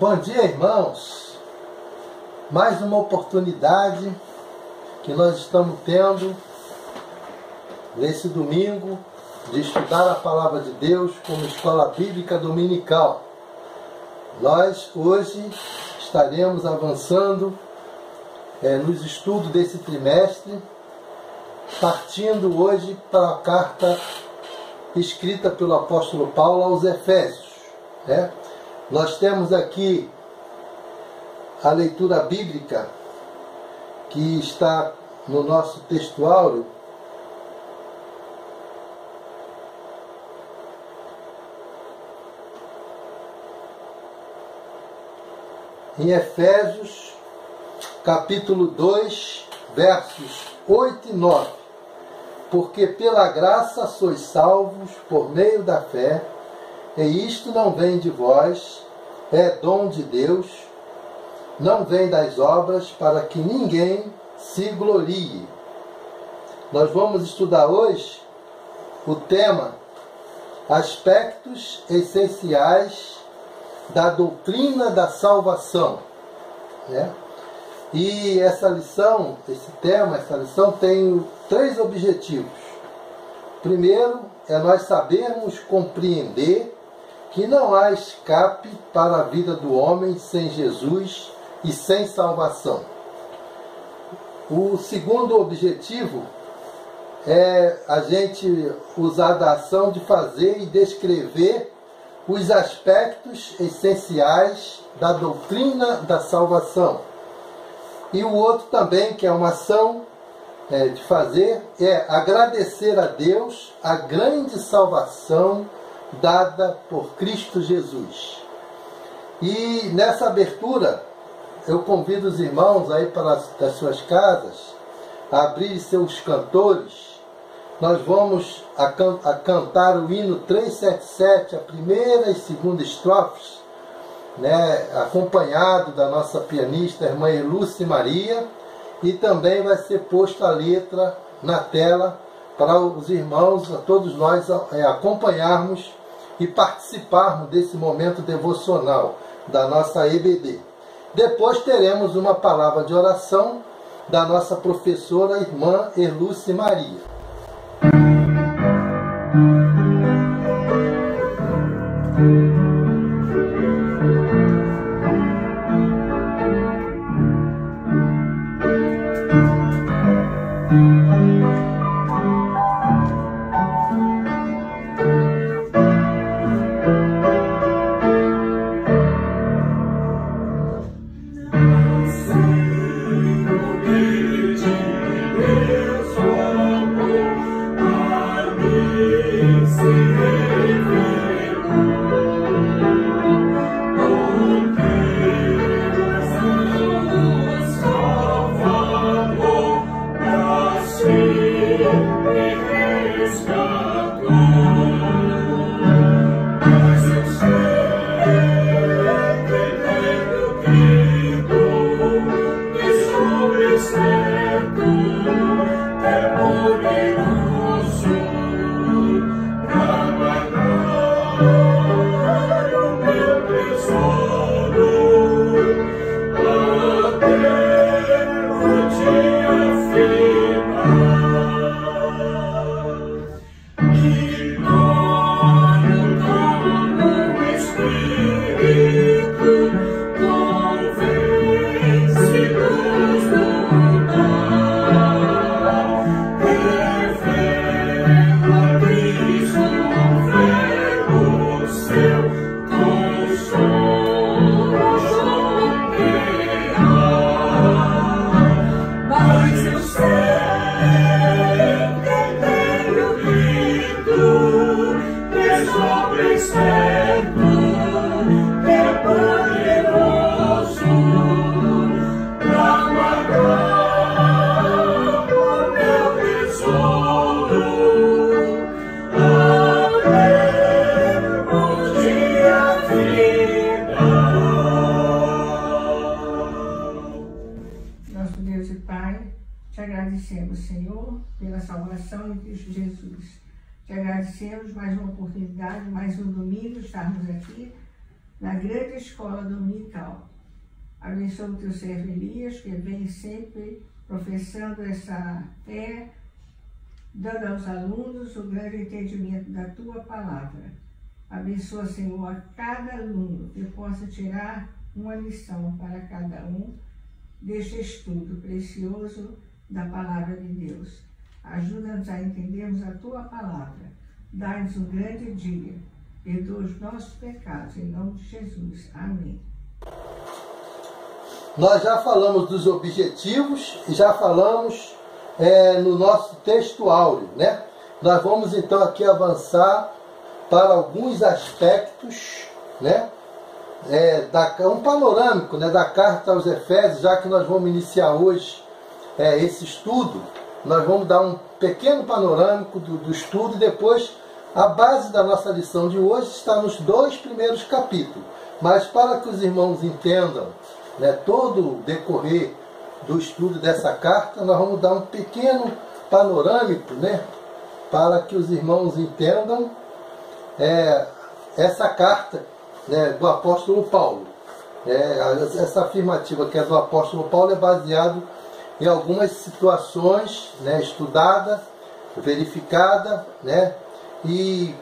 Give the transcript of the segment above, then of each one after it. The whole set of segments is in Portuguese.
Bom dia, irmãos. Mais uma oportunidade que nós estamos tendo nesse domingo de estudar a Palavra de Deus como escola bíblica dominical. Nós hoje estaremos avançando nos estudos desse trimestre, partindo hoje para a carta escrita pelo apóstolo Paulo aos Efésios. Nós temos aqui a leitura bíblica que está no nosso textuário, em Efésios, capítulo 2, versos 8 e 9. Porque pela graça sois salvos por meio da fé, e isto não vem de vós, é dom de Deus, não vem das obras, para que ninguém se glorie. Nós vamos estudar hoje o tema Aspectos essenciais da doutrina da salvação. E essa lição tem 3 objetivos. Primeiro, é nós sabermos compreender que não há escape para a vida do homem sem Jesus e sem salvação. O segundo objetivo é a gente usar da ação de fazer e descrever os aspectos essenciais da doutrina da salvação. E o outro também, que é uma ação de fazer, é agradecer a Deus a grande salvação dada por Cristo Jesus. E nessa abertura, eu convido os irmãos aí para das suas casas a abrir seus cantores. Nós vamos a cantar o hino 377, a primeira e segunda estrofes, acompanhado da nossa pianista, irmã Elúcia Maria, e também vai ser posta a letra na tela para os irmãos, a todos nós acompanharmos e participarmos desse momento devocional da nossa EBD. Depois teremos uma palavra de oração da nossa professora, irmã Elúcia Maria. agradecemos, Senhor, pela salvação em Cristo Jesus. Te agradecemos mais uma oportunidade, mais um domingo, estarmos aqui na grande escola dominical. Abençoa o teu servo Elias, que vem sempre professando essa fé, dando aos alunos o grande entendimento da tua palavra. Abençoa, Senhor, a cada aluno que possa tirar uma lição para cada um deste estudo precioso da palavra de Deus. Ajuda-nos a entendermos a tua palavra. Dá-nos um grande dia. Perdoa os nossos pecados, em nome de Jesus. Amém. Nós já falamos dos objetivos e já falamos no nosso texto áureo, né? Nós vamos então aqui avançar para alguns aspectos, né? Um panorâmico, né, da carta aos Efésios, já que nós vamos iniciar hoje esse estudo. Nós vamos dar um pequeno panorâmico do estudo e depois a base da nossa lição de hoje está nos 2 primeiros capítulos. Mas para que os irmãos entendam, né, todo o decorrer do estudo dessa carta, nós vamos dar um pequeno panorâmico, né, para que os irmãos entendam essa carta, né, do apóstolo Paulo. Essa afirmativa que é do apóstolo Paulo é baseado em algumas situações, né, estudada, verificada, né, e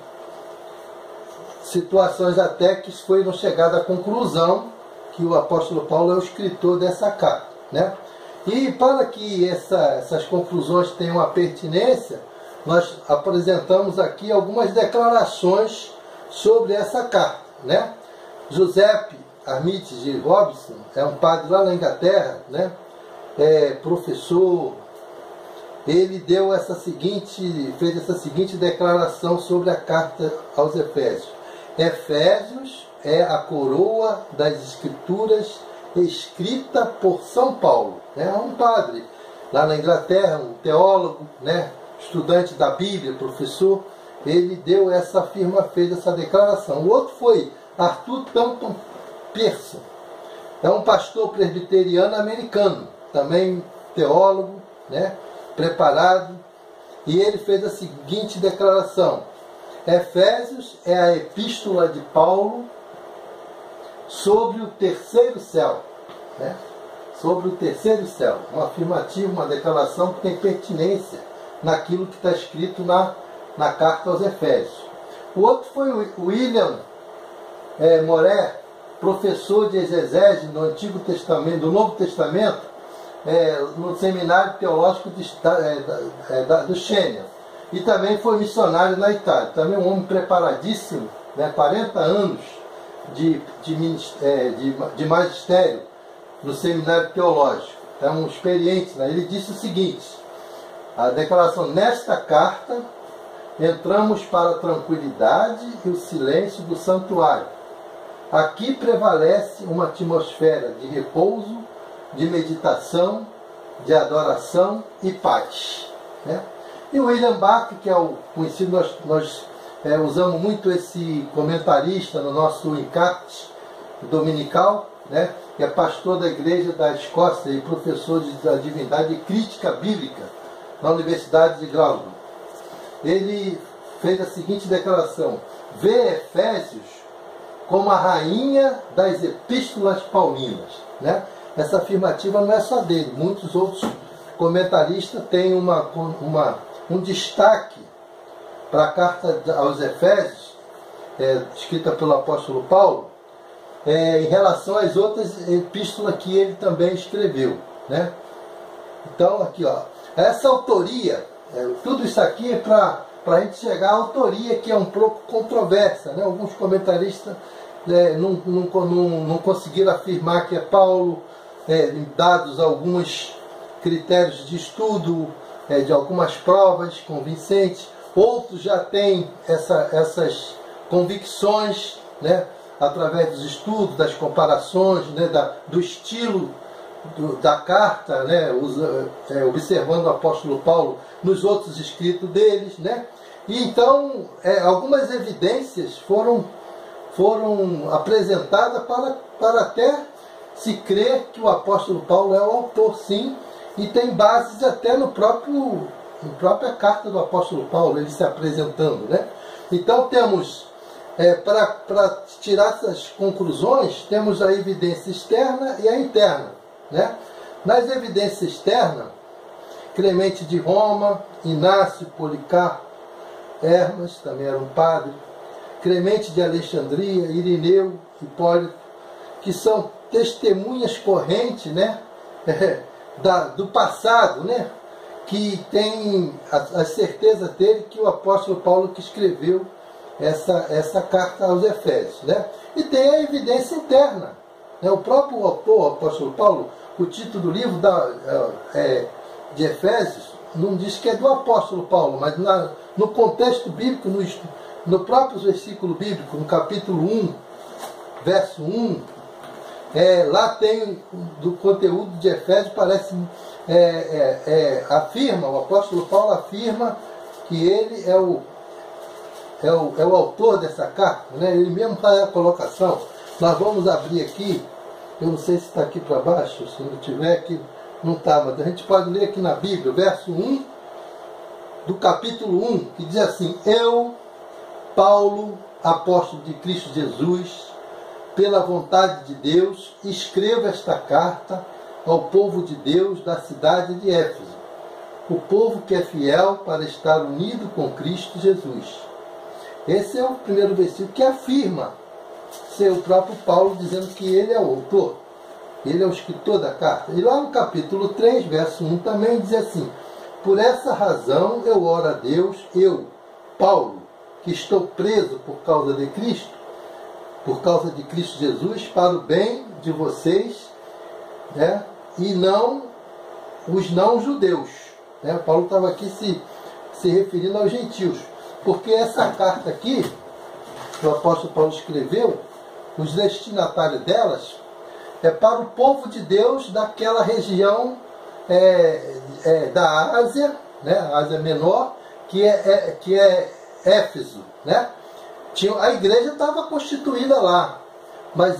situações até que foram chegada à conclusão que o apóstolo Paulo é o escritor dessa carta, né? E para que essas conclusões tenham uma pertinência, nós apresentamos aqui algumas declarações sobre essa carta, né? Giuseppe Armitage de Robson é um padre lá na Inglaterra, né? Professor. Ele fez essa seguinte declaração sobre a carta aos Efésios. Efésios é a coroa das Escrituras escrita por São Paulo. É um padre lá na Inglaterra, um teólogo, né, estudante da Bíblia, professor. Ele deu essa fez essa declaração. O outro foi Arthur Thornton Pearson. É um pastor presbiteriano americano, também teólogo, né, preparado. E ele fez a seguinte declaração: Efésios é a epístola de Paulo sobre o terceiro céu, né? Sobre o terceiro céu. Uma afirmativa, uma declaração que tem pertinência naquilo que está escrito na carta aos Efésios. O outro foi o William Moré, professor de exegese no Antigo Testamento, do Novo Testamento, no Seminário Teológico do Xênia. E também foi missionário na Itália. Também um homem preparadíssimo, né, 40 anos de magistério no Seminário Teológico. É um experiente, né? Ele disse o seguinte, a declaração: nesta carta entramos para a tranquilidade e o silêncio do santuário. Aqui prevalece uma atmosfera de repouso, de meditação, de adoração e paz, né? E o William Bach, que é o conhecido, nós usamos muito esse comentarista no nosso encarte dominical, né? Que é pastor da igreja da Escócia e professor da divindade e crítica bíblica na Universidade de Glasgow. Ele fez a seguinte declaração: vê Efésios como a rainha das epístolas paulinas, né? Essa afirmativa não é só dele, muitos outros comentaristas têm um destaque para a carta aos Efésios, escrita pelo apóstolo Paulo, em relação às outras epístolas que ele também escreveu, né? Então, aqui, ó, essa autoria, tudo isso aqui é para a gente chegar à autoria, que é um pouco controversa, né? Alguns comentaristas não conseguiram afirmar que é Paulo, dados alguns critérios de estudo, de algumas provas convincentes. Outros já têm essas convicções, né, através dos estudos, das comparações, né, do estilo da carta, né, observando o apóstolo Paulo nos outros escritos deles, né? E então algumas evidências foram apresentadas para até se crer que o apóstolo Paulo é o autor, sim, e tem bases até na própria carta do apóstolo Paulo, ele se apresentando, né? Então temos para tirar essas conclusões, temos a evidência externa e a interna, né? Nas evidências externas, Clemente de Roma, Inácio, Policarpo, Hermas, também era um padre, Clemente de Alexandria, Irineu, Hipólito, que são testemunhas correntes, né? Do passado, né? Que tem a certeza dele que o apóstolo Paulo que escreveu essa carta aos Efésios, né? E tem a evidência interna, né? O próprio autor, o apóstolo Paulo, o título do livro de Efésios não diz que é do apóstolo Paulo, mas no contexto bíblico, no próprio versículo bíblico, no capítulo 1, verso 1, lá tem do conteúdo de Efésios, parece afirma, o apóstolo Paulo afirma que ele é o autor dessa carta, né? Ele mesmo faz a colocação. Nós vamos abrir aqui, eu não sei se está aqui para baixo, se não tiver aqui, não está, mas a gente pode ler aqui na Bíblia, verso 1 do capítulo 1, que diz assim: Eu, Paulo, apóstolo de Cristo Jesus, pela vontade de Deus, escrevo esta carta ao povo de Deus da cidade de Éfeso, o povo que é fiel para estar unido com Cristo Jesus. Esse é o primeiro versículo que afirma ser o próprio Paulo dizendo que ele é o autor, ele é o escritor da carta. E lá no capítulo 3, verso 1 também diz assim: Por essa razão eu oro a Deus, eu, Paulo, que estou preso por causa de Cristo Jesus, para o bem de vocês, né? E não os não-judeus, né? Paulo estava aqui se referindo aos gentios, porque essa carta aqui, que o apóstolo Paulo escreveu, os destinatários delas, é para o povo de Deus daquela região da Ásia, né? Ásia Menor, que é Éfeso, né? A igreja estava constituída lá, mas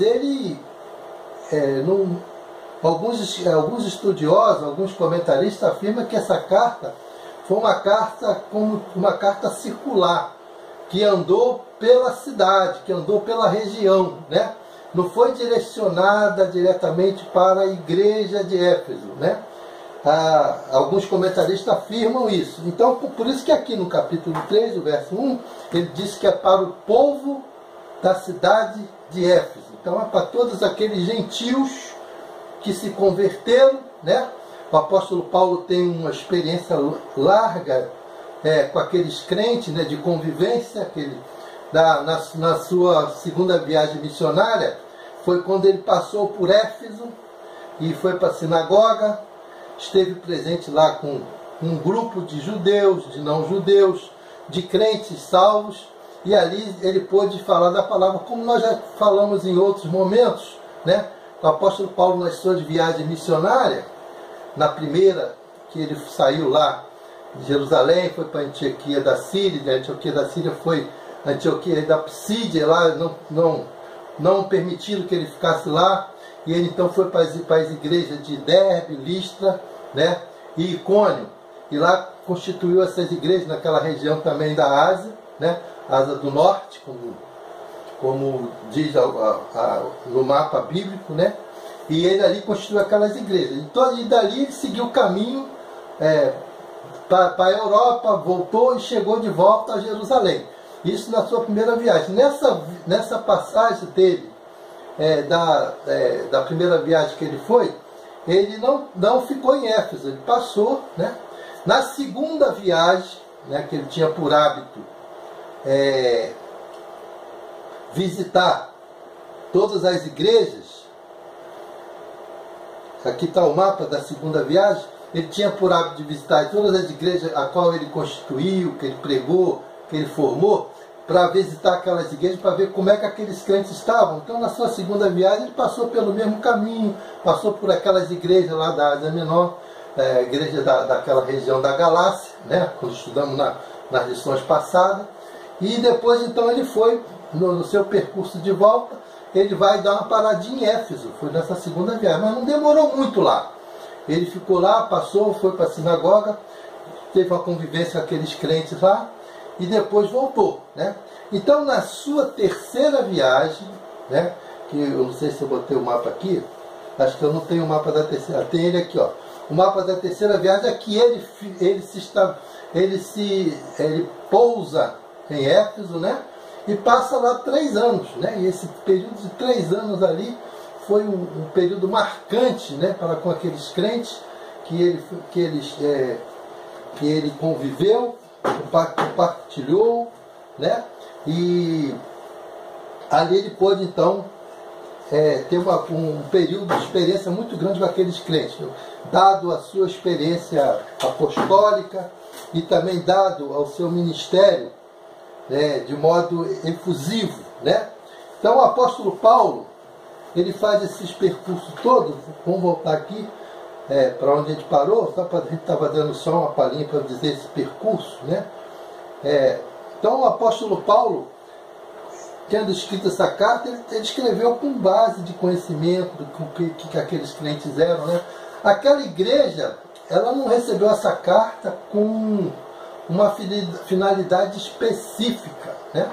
alguns estudiosos, alguns comentaristas afirmam que essa carta foi uma carta circular, que andou pela cidade, que andou pela região, né? Não foi direcionada diretamente para a igreja de Éfeso, né? Alguns comentaristas afirmam isso. Então, por isso que aqui no capítulo 3, o verso 1, ele diz que é para o povo da cidade de Éfeso. Então é para todos aqueles gentios que se converteram, né? O apóstolo Paulo tem uma experiência larga com aqueles crentes, né, de convivência, na sua segunda viagem missionária, foi quando ele passou por Éfeso e foi para a sinagoga, esteve presente lá com um grupo de judeus, de não-judeus, de crentes salvos, e ali ele pôde falar da palavra, como nós já falamos em outros momentos, né? O apóstolo Paulo, na sua viagem missionária, na primeira, que ele saiu lá de Jerusalém, foi para a Antioquia da Síria, da Antioquia da Síria foi a Antioquia da Psídia, lá não permitiram que ele ficasse lá, e ele então foi para as igrejas de Derbe, Listra, né, e Icônio, e lá constituiu essas igrejas naquela região também da Ásia, né, Ásia do Norte, como diz no mapa bíblico, né, e ele ali constituiu aquelas igrejas. Então, e dali ele seguiu o caminho para a Europa, voltou e chegou de volta a Jerusalém. Isso na sua primeira viagem. Nessa passagem dele, da primeira viagem que ele foi, ele não ficou em Éfeso, ele passou, né? Na segunda viagem, né, que ele tinha por hábito visitar todas as igrejas, aqui está o mapa da segunda viagem, ele tinha por hábito de visitar todas as igrejas a qual ele constituiu, que ele pregou, que ele formou, para visitar aquelas igrejas, para ver como é que aqueles crentes estavam. Então, na sua segunda viagem, ele passou pelo mesmo caminho, passou por aquelas igrejas lá da Ásia Menor, igreja daquela região da Galácia, né, quando estudamos nas lições passadas, e depois, então, ele foi, no seu percurso de volta, ele vai dar uma paradinha em Éfeso, foi nessa segunda viagem, mas não demorou muito lá. Ele ficou lá, passou, foi para a sinagoga, teve uma convivência com aqueles crentes lá, e depois voltou, né? Então, na sua terceira viagem, né, que eu não sei se eu botei o mapa aqui, acho que eu não tenho o mapa da terceira, tem ele aqui, ó. O mapa da terceira viagem é que ele pousa em Éfeso, né, e passa lá 3 anos, né, e esse período de 3 anos ali foi um período marcante, né, para com aqueles crentes que ele conviveu, compartilhou, né, e ali ele pôde então ter um período de experiência muito grande com aqueles crentes, dado a sua experiência apostólica e também dado ao seu ministério, né, de modo efusivo, né? Então o apóstolo Paulo, ele faz esses percursos todos. Vamos voltar aqui para onde a gente parou, só para a gente estava dando só uma palhinha para dizer esse percurso, né? Então o apóstolo Paulo, tendo escrito essa carta, ele escreveu com base de conhecimento do que aqueles crentes eram, né? Aquela igreja, ela não recebeu essa carta com uma finalidade específica, né?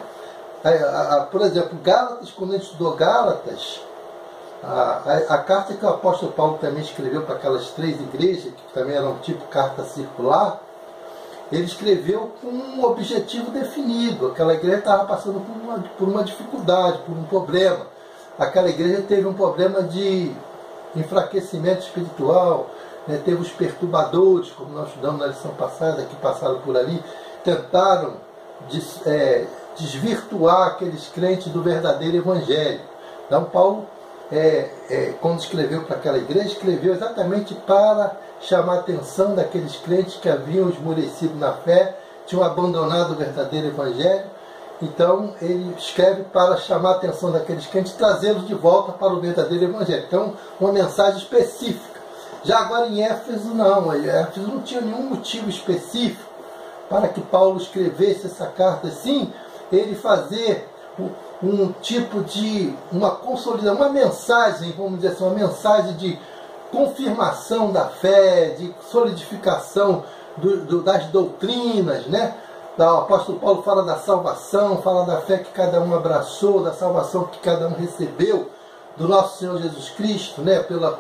Por exemplo, Gálatas, quando a gente estudou Gálatas, a carta que o apóstolo Paulo também escreveu para aquelas 3 igrejas, que também eram tipo carta circular, ele escreveu com um objetivo definido. Aquela igreja estava passando por uma dificuldade, por um problema. Aquela igreja teve um problema de enfraquecimento espiritual, né? Teve os perturbadores, como nós estudamos na lição passada, que passaram por ali, tentaram desvirtuar aqueles crentes do verdadeiro evangelho. Então Paulo, quando escreveu para aquela igreja, escreveu exatamente para chamar a atenção daqueles crentes que haviam esmurecido na fé, tinham abandonado o verdadeiro evangelho. Então ele escreve para chamar a atenção daqueles crentes, trazê-los de volta para o verdadeiro evangelho. Então, uma mensagem específica. Já agora em Éfeso não, Éfeso não tinha nenhum motivo específico para que Paulo escrevesse essa carta assim, ele fazer um tipo de uma consolidação, uma mensagem, vamos dizer assim, uma mensagem de confirmação da fé, de solidificação das doutrinas, né? O apóstolo Paulo fala da salvação, fala da fé que cada um abraçou, da salvação que cada um recebeu do nosso Senhor Jesus Cristo, né? Pela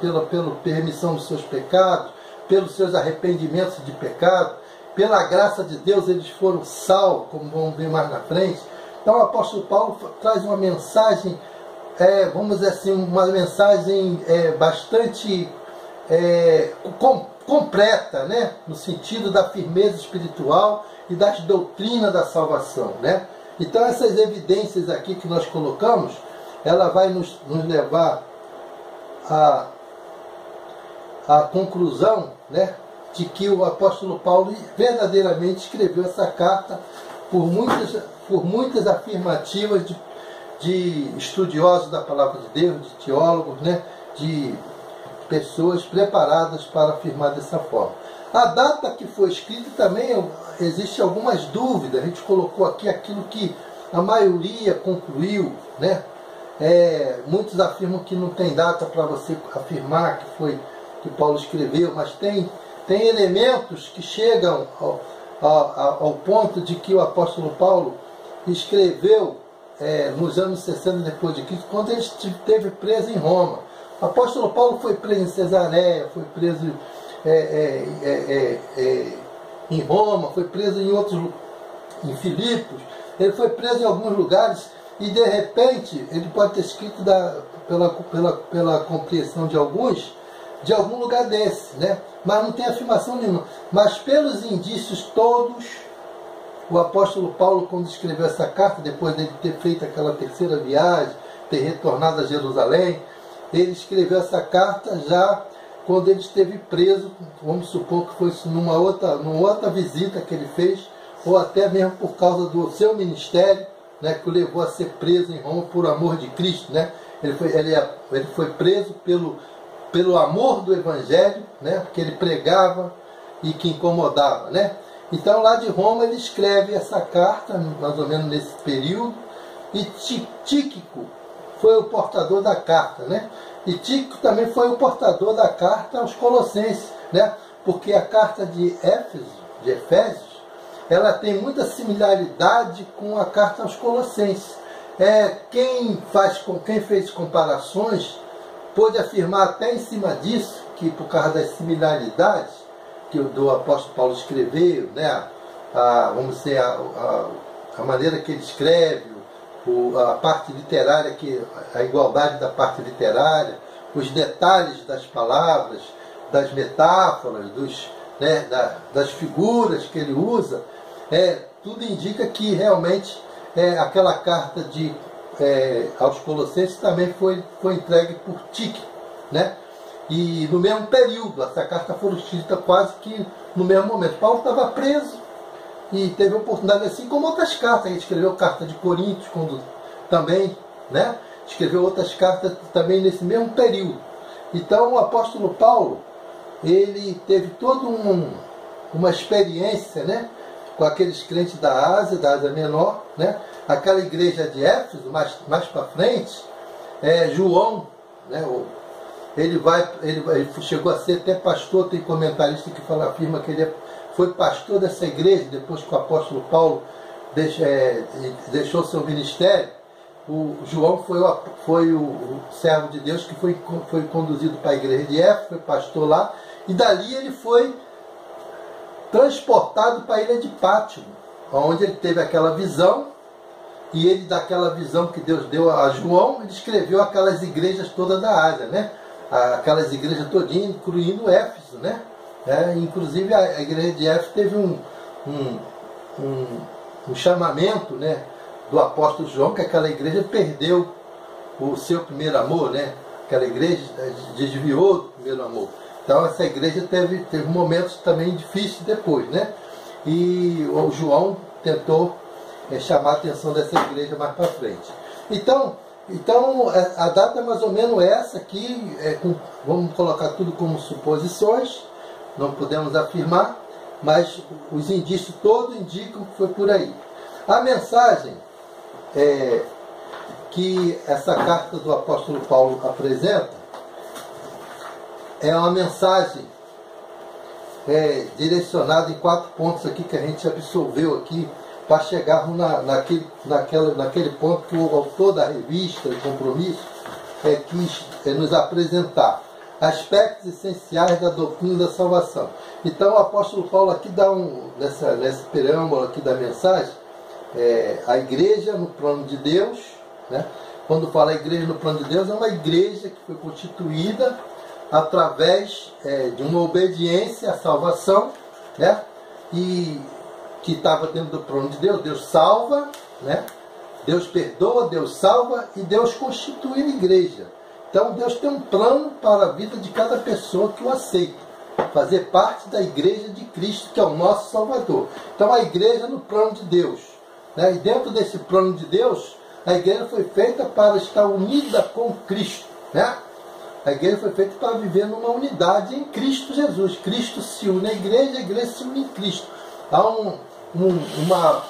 permissão dos seus pecados, pelos seus arrependimentos de pecado, pela graça de Deus eles foram salvos, como vamos ver mais na frente. Então o apóstolo Paulo traz uma mensagem, vamos dizer assim, uma mensagem bastante completa, né? No sentido da firmeza espiritual e das doutrinas da salvação, né? Então essas evidências aqui que nós colocamos, ela vai nos levar à conclusão, né, de que o apóstolo Paulo verdadeiramente escreveu essa carta por muitas afirmativas de estudiosos da palavra de Deus, de teólogos, né, de pessoas preparadas para afirmar dessa forma. A data que foi escrita também existe algumas dúvidas. A gente colocou aqui aquilo que a maioria concluiu, né? Muitos afirmam que não tem data para você afirmar que Paulo escreveu, mas tem elementos que chegam ao ponto de que o apóstolo Paulo escreveu nos anos 60 depois de Cristo, quando ele esteve preso em Roma. O apóstolo Paulo foi preso em Cesareia, foi preso em Roma, foi preso em Filipos, ele foi preso em alguns lugares e de repente ele pode ter escrito pela compreensão de alguns, de algum lugar desse, né? Mas não tem afirmação nenhuma. Mas pelos indícios todos, o apóstolo Paulo, quando escreveu essa carta, depois de ter feito aquela terceira viagem, ter retornado a Jerusalém, ele escreveu essa carta já quando ele esteve preso, vamos supor que foi numa outra visita que ele fez, ou até mesmo por causa do seu ministério, né, que o levou a ser preso em Roma por amor de Cristo, né? Ele foi preso pelo amor do Evangelho, né, que ele pregava e que incomodava, né? Então lá de Roma ele escreve essa carta, mais ou menos nesse período, e Tíquico foi o portador da carta, né? E Tíquico também foi o portador da carta aos Colossenses, né? Porque a carta de Efésios, ela tem muita similaridade com a carta aos Colossenses. Quem fez comparações pôde afirmar até em cima disso, que por causa das similaridades que o apóstolo Paulo escreveu, né, vamos dizer, a maneira que ele escreve, a parte literária, a igualdade da parte literária, os detalhes das palavras, das metáforas, das figuras que ele usa, tudo indica que realmente aquela carta aos Colossenses também foi entregue por Tíquico, né? E no mesmo período, essa carta foi escrita quase que no mesmo momento. Paulo estava preso e teve a oportunidade, assim como outras cartas. Ele escreveu carta de Coríntios, também, né? Escreveu outras cartas também nesse mesmo período. Então o apóstolo Paulo, ele teve toda uma experiência, né, com aqueles crentes da Ásia Menor, né? Aquela igreja de Éfeso, mais para frente, João, né, ele chegou a ser até pastor. Tem comentarista que afirma que ele foi pastor dessa igreja, depois que o apóstolo Paulo deixou seu ministério. O João foi o servo de Deus que foi conduzido para a igreja de Éfeso, foi pastor lá, e dali ele foi transportado para a ilha de Pátimo, onde ele teve aquela visão, e ele, daquela visão que Deus deu a João, ele escreveu aquelas igrejas todas da Ásia, né? Aquelas igrejas todinhas, incluindo Éfeso, né? Inclusive a igreja de Éfeso teve um chamamento, né, do apóstolo João, que aquela igreja perdeu o seu primeiro amor, né? Aquela igreja desviou do primeiro amor. Então essa igreja teve momentos também difíceis depois, né? E o João tentou chamar a atenção dessa igreja mais para frente. Então a data é mais ou menos essa aqui, vamos colocar tudo como suposições, não podemos afirmar, mas os indícios todos indicam que foi por aí. A mensagem que essa carta do apóstolo Paulo apresenta é uma mensagem direcionada em 4 pontos aqui que a gente absolveu aqui, para chegarmos naquele ponto que o autor da revista de Compromisso quis nos apresentar. Aspectos essenciais da doutrina da salvação. Então o apóstolo Paulo aqui dá nesse preâmbulo aqui da mensagem, a igreja no plano de Deus, né? Quando fala igreja no plano de Deus, é uma igreja que foi constituída através de uma obediência à salvação, né? E que estava dentro do plano de Deus. Deus salva, né? Deus perdoa, Deus salva e Deus constitui a igreja. Então Deus tem um plano para a vida de cada pessoa que o aceita, fazer parte da igreja de Cristo, que é o nosso Salvador. Então a igreja no plano de Deus, né? E dentro desse plano de Deus, a igreja foi feita para estar unida com Cristo, né? A igreja foi feita para viver numa unidade em Cristo Jesus. Cristo se une à igreja, a igreja se une em Cristo. Há uma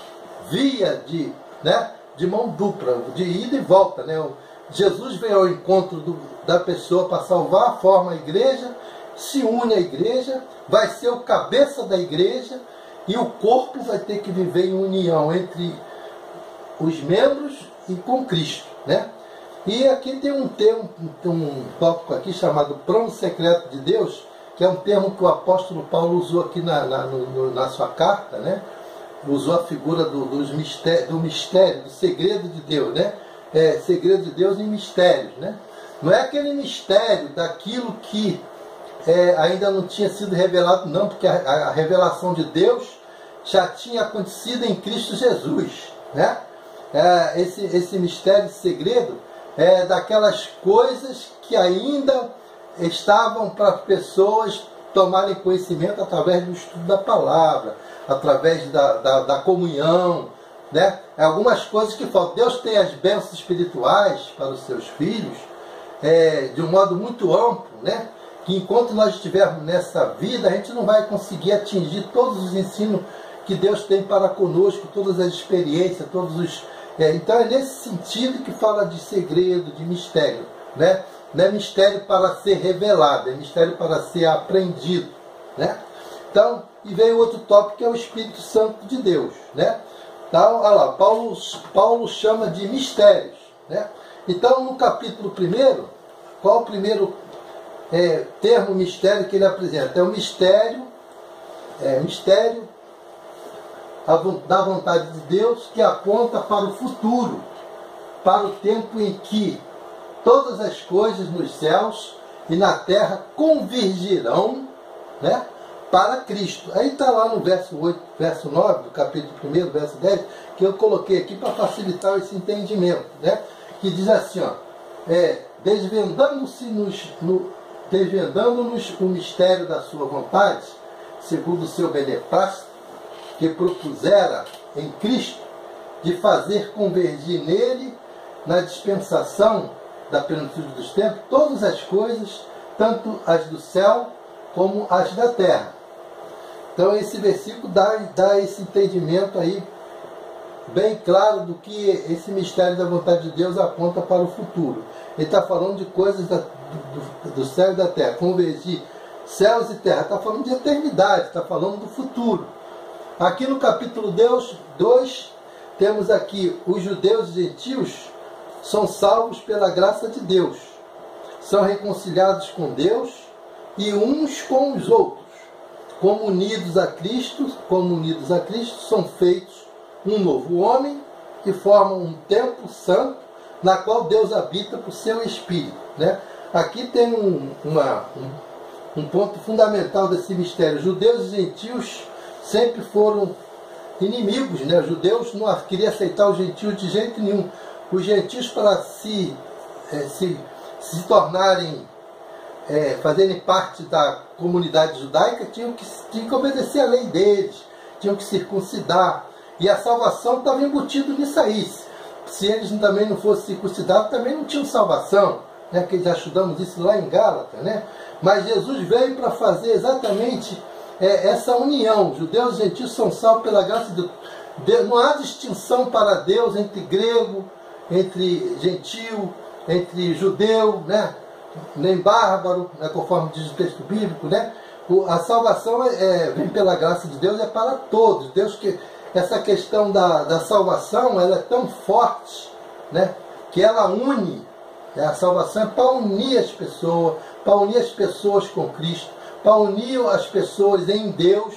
via de mão dupla, de ida e volta, né? Jesus veio ao encontro da pessoa para salvar, forma a igreja, se une à igreja, vai ser o cabeça da igreja, e o corpo vai ter que viver em união entre os membros e com Cristo, né? E aqui tem um tópico aqui chamado plano secreto de Deus, que é um termo que o apóstolo Paulo usou aqui na sua carta, né? Usou a figura do mistério, do segredo de Deus, né? Segredo de Deus em mistérios, né? Não é aquele mistério daquilo que ainda não tinha sido revelado, não, porque a revelação de Deus já tinha acontecido em Cristo Jesus, né? Esse mistério, esse segredo, daquelas coisas que ainda estavam para as pessoas tomarem conhecimento através do estudo da palavra, através da comunhão, né? Algumas coisas que faltam. Deus tem as bênçãos espirituais para os seus filhos de um modo muito amplo, né? Que enquanto nós estivermos nessa vida, a gente não vai conseguir atingir todos os ensinos que Deus tem para conosco, todas as experiências, então é nesse sentido que fala de segredo, de mistério, né? Não é mistério para ser revelado, é mistério para ser aprendido, né? Então, e vem outro tópico que é o Espírito Santo de Deus, né? Então, olha lá, Paulo chama de mistérios, né? Então, no capítulo 1, qual o primeiro termo mistério que ele apresenta? É o mistério da vontade de Deus, que aponta para o futuro, para o tempo em que todas as coisas nos céus e na terra convergirão, né, para Cristo. Aí está lá no verso 8, verso 9 do capítulo 1, verso 10, que eu coloquei aqui para facilitar esse entendimento, né, que diz assim, ó, desvendando-nos o mistério da sua vontade, segundo o seu beneplácito, que propusera em Cristo, de fazer convergir nele, na dispensação da plenitude dos tempos, todas as coisas, tanto as do céu como as da terra. Então esse versículo dá esse entendimento aí bem claro do que esse mistério da vontade de Deus aponta para o futuro. Ele está falando de coisas do céu e da terra, convergir céus e terra, está falando de eternidade, está falando do futuro. Aqui no capítulo 2, temos aqui os judeus e gentios são salvos pela graça de Deus, são reconciliados com Deus e uns com os outros, como unidos a Cristo, são feitos um novo homem, que forma um templo santo, na qual Deus habita por seu Espírito, né? Aqui tem um ponto fundamental desse mistério. Judeus e gentios sempre foram inimigos, né? Os judeus não queriam aceitar os gentios de jeito nenhum. Os gentios, para se tornarem, fazerem parte da comunidade judaica, tinham que obedecer a lei deles, tinham que circuncidar. E a salvação estava embutida nisso aí. Se eles também não fossem circuncidados, também não tinham salvação, né? Que já estudamos isso lá em Gálatas, né? Mas Jesus veio para fazer exatamente essa união. Judeus e gentios são salvos pela graça de Deus. Não há distinção para Deus entre grego, entre gentil, entre judeu, né? Nem bárbaro, né? Conforme diz o texto bíblico, né? A salvação vem pela graça de Deus, é para todos. Essa questão da salvação, ela é tão forte, né? Que ela une. A salvação é para unir as pessoas com Cristo, para unir as pessoas em Deus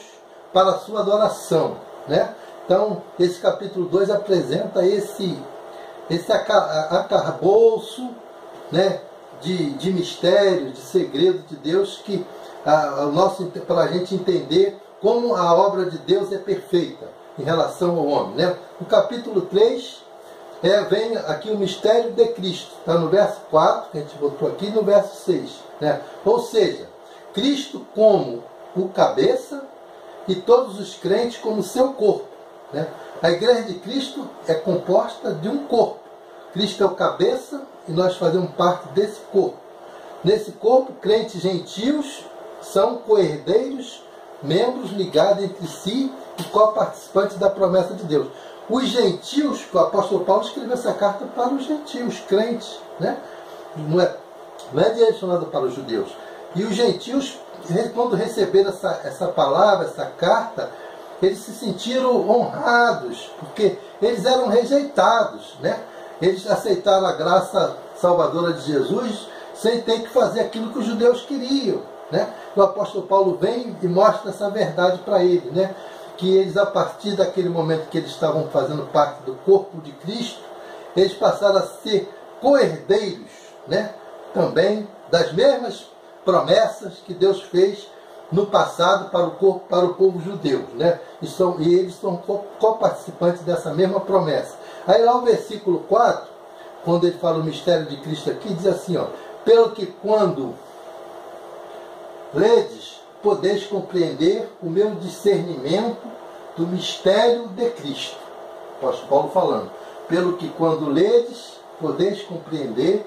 para a sua adoração, né? Então, esse capítulo 2 apresenta esse arcabouço, né, de mistério, de segredo de Deus, que para a gente entender como a obra de Deus é perfeita em relação ao homem, né? No capítulo 3 vem aqui o mistério de Cristo, está no verso 4, que a gente botou aqui, no verso 6, né? Ou seja, Cristo como o cabeça e todos os crentes como seu corpo, né? A igreja de Cristo é composta de um corpo. Cristo é o cabeça e nós fazemos parte desse corpo. Nesse corpo, crentes gentios são co-herdeiros, membros ligados entre si e co-participantes da promessa de Deus. Os gentios, o apóstolo Paulo escreveu essa carta para os gentios, crentes, né? Não é direcionado para os judeus. E os gentios, quando receberam essa palavra, essa carta, eles se sentiram honrados, porque eles eram rejeitados, né? Eles aceitaram a graça salvadora de Jesus sem ter que fazer aquilo que os judeus queriam, né? O apóstolo Paulo vem e mostra essa verdade para eles, né? Que eles, a partir daquele momento que eles estavam fazendo parte do corpo de Cristo, eles passaram a ser co-herdeiros, né? Também das mesmas promessas que Deus fez no passado para o povo judeu, né? E eles são co-participantes dessa mesma promessa. Aí lá o versículo 4, quando ele fala o mistério de Cristo aqui, diz assim, ó: pelo que quando ledes, podeis compreender o meu discernimento do mistério de Cristo. Apóstolo Paulo falando. Pelo que quando ledes, podeis compreender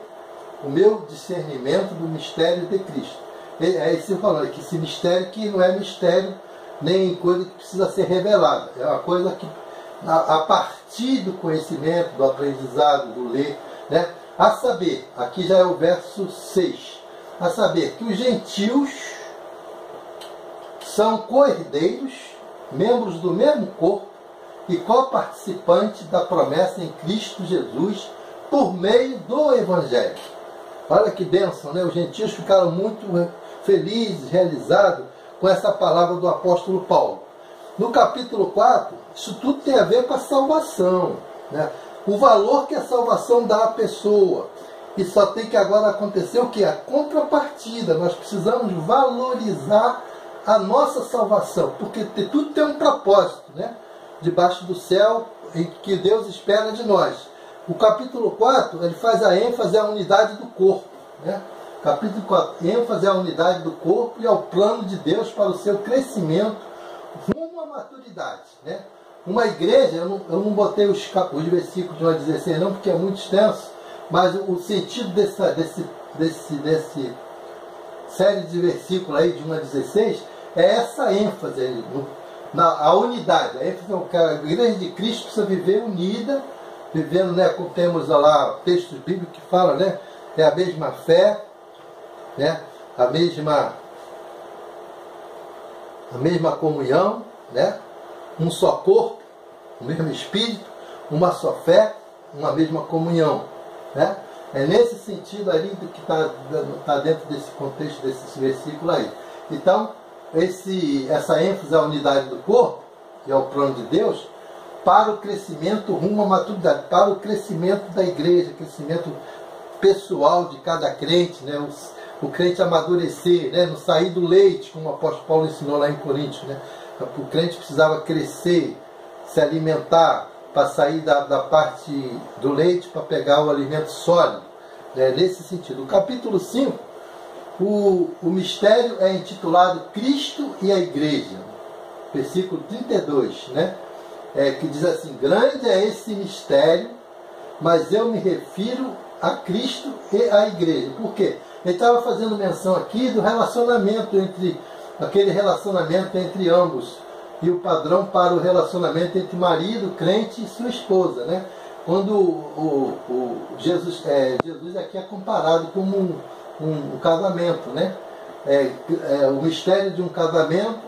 o meu discernimento do mistério de Cristo. É isso falando, que esse mistério que não é mistério, nem coisa que precisa ser revelada. É uma coisa que, a partir do conhecimento, do aprendizado, do ler, né? A saber, aqui já é o verso 6, a saber que os gentios são co-herdeiros, membros do mesmo corpo e co-participantes da promessa em Cristo Jesus por meio do Evangelho. Olha que bênção, né? Os gentios ficaram muito felizes, realizados com essa palavra do apóstolo Paulo. No capítulo 4, isso tudo tem a ver com a salvação, né? O valor que a salvação dá à pessoa. E só tem que agora acontecer o que? A contrapartida. Nós precisamos valorizar a nossa salvação, porque tudo tem um propósito, né? Debaixo do céu, em que Deus espera de nós. O capítulo 4, ele faz a ênfase à unidade do corpo, né? Capítulo 4, ênfase à unidade do corpo e ao plano de Deus para o seu crescimento rumo à maturidade, né? Uma igreja, eu não botei os versículos de 1 a 16 não, porque é muito extenso, mas o sentido desse série de versículos aí, de 1 a 16, é essa ênfase aí, a unidade. A ênfase é que a igreja de Cristo precisa viver unida, vivendo, né, como temos lá textos bíblicos que falam, né, é a mesma fé, né, a mesma comunhão, né, um só corpo, o mesmo espírito, uma só fé, uma mesma comunhão, né? É nesse sentido ali do que está dentro desse contexto desse versículo aí. Então, essa ênfase à unidade do corpo e ao plano de Deus para o crescimento rumo à maturidade, para o crescimento da igreja, crescimento pessoal de cada crente, né? O crente amadurecer, né? Não sair do leite, como o apóstolo Paulo ensinou lá em Coríntios, né? O crente precisava crescer, se alimentar, para sair da parte do leite para pegar o alimento sólido, né? Nesse sentido. O capítulo 5, o mistério é intitulado Cristo e a Igreja, versículo 32, né? Que diz assim: grande é esse mistério, mas eu me refiro a Cristo e a Igreja. Por quê? Ele estava fazendo menção aqui do relacionamento aquele relacionamento entre ambos, e o padrão para o relacionamento entre marido, crente e sua esposa, né? Quando Jesus aqui é comparado como um casamento, né? O mistério de um casamento,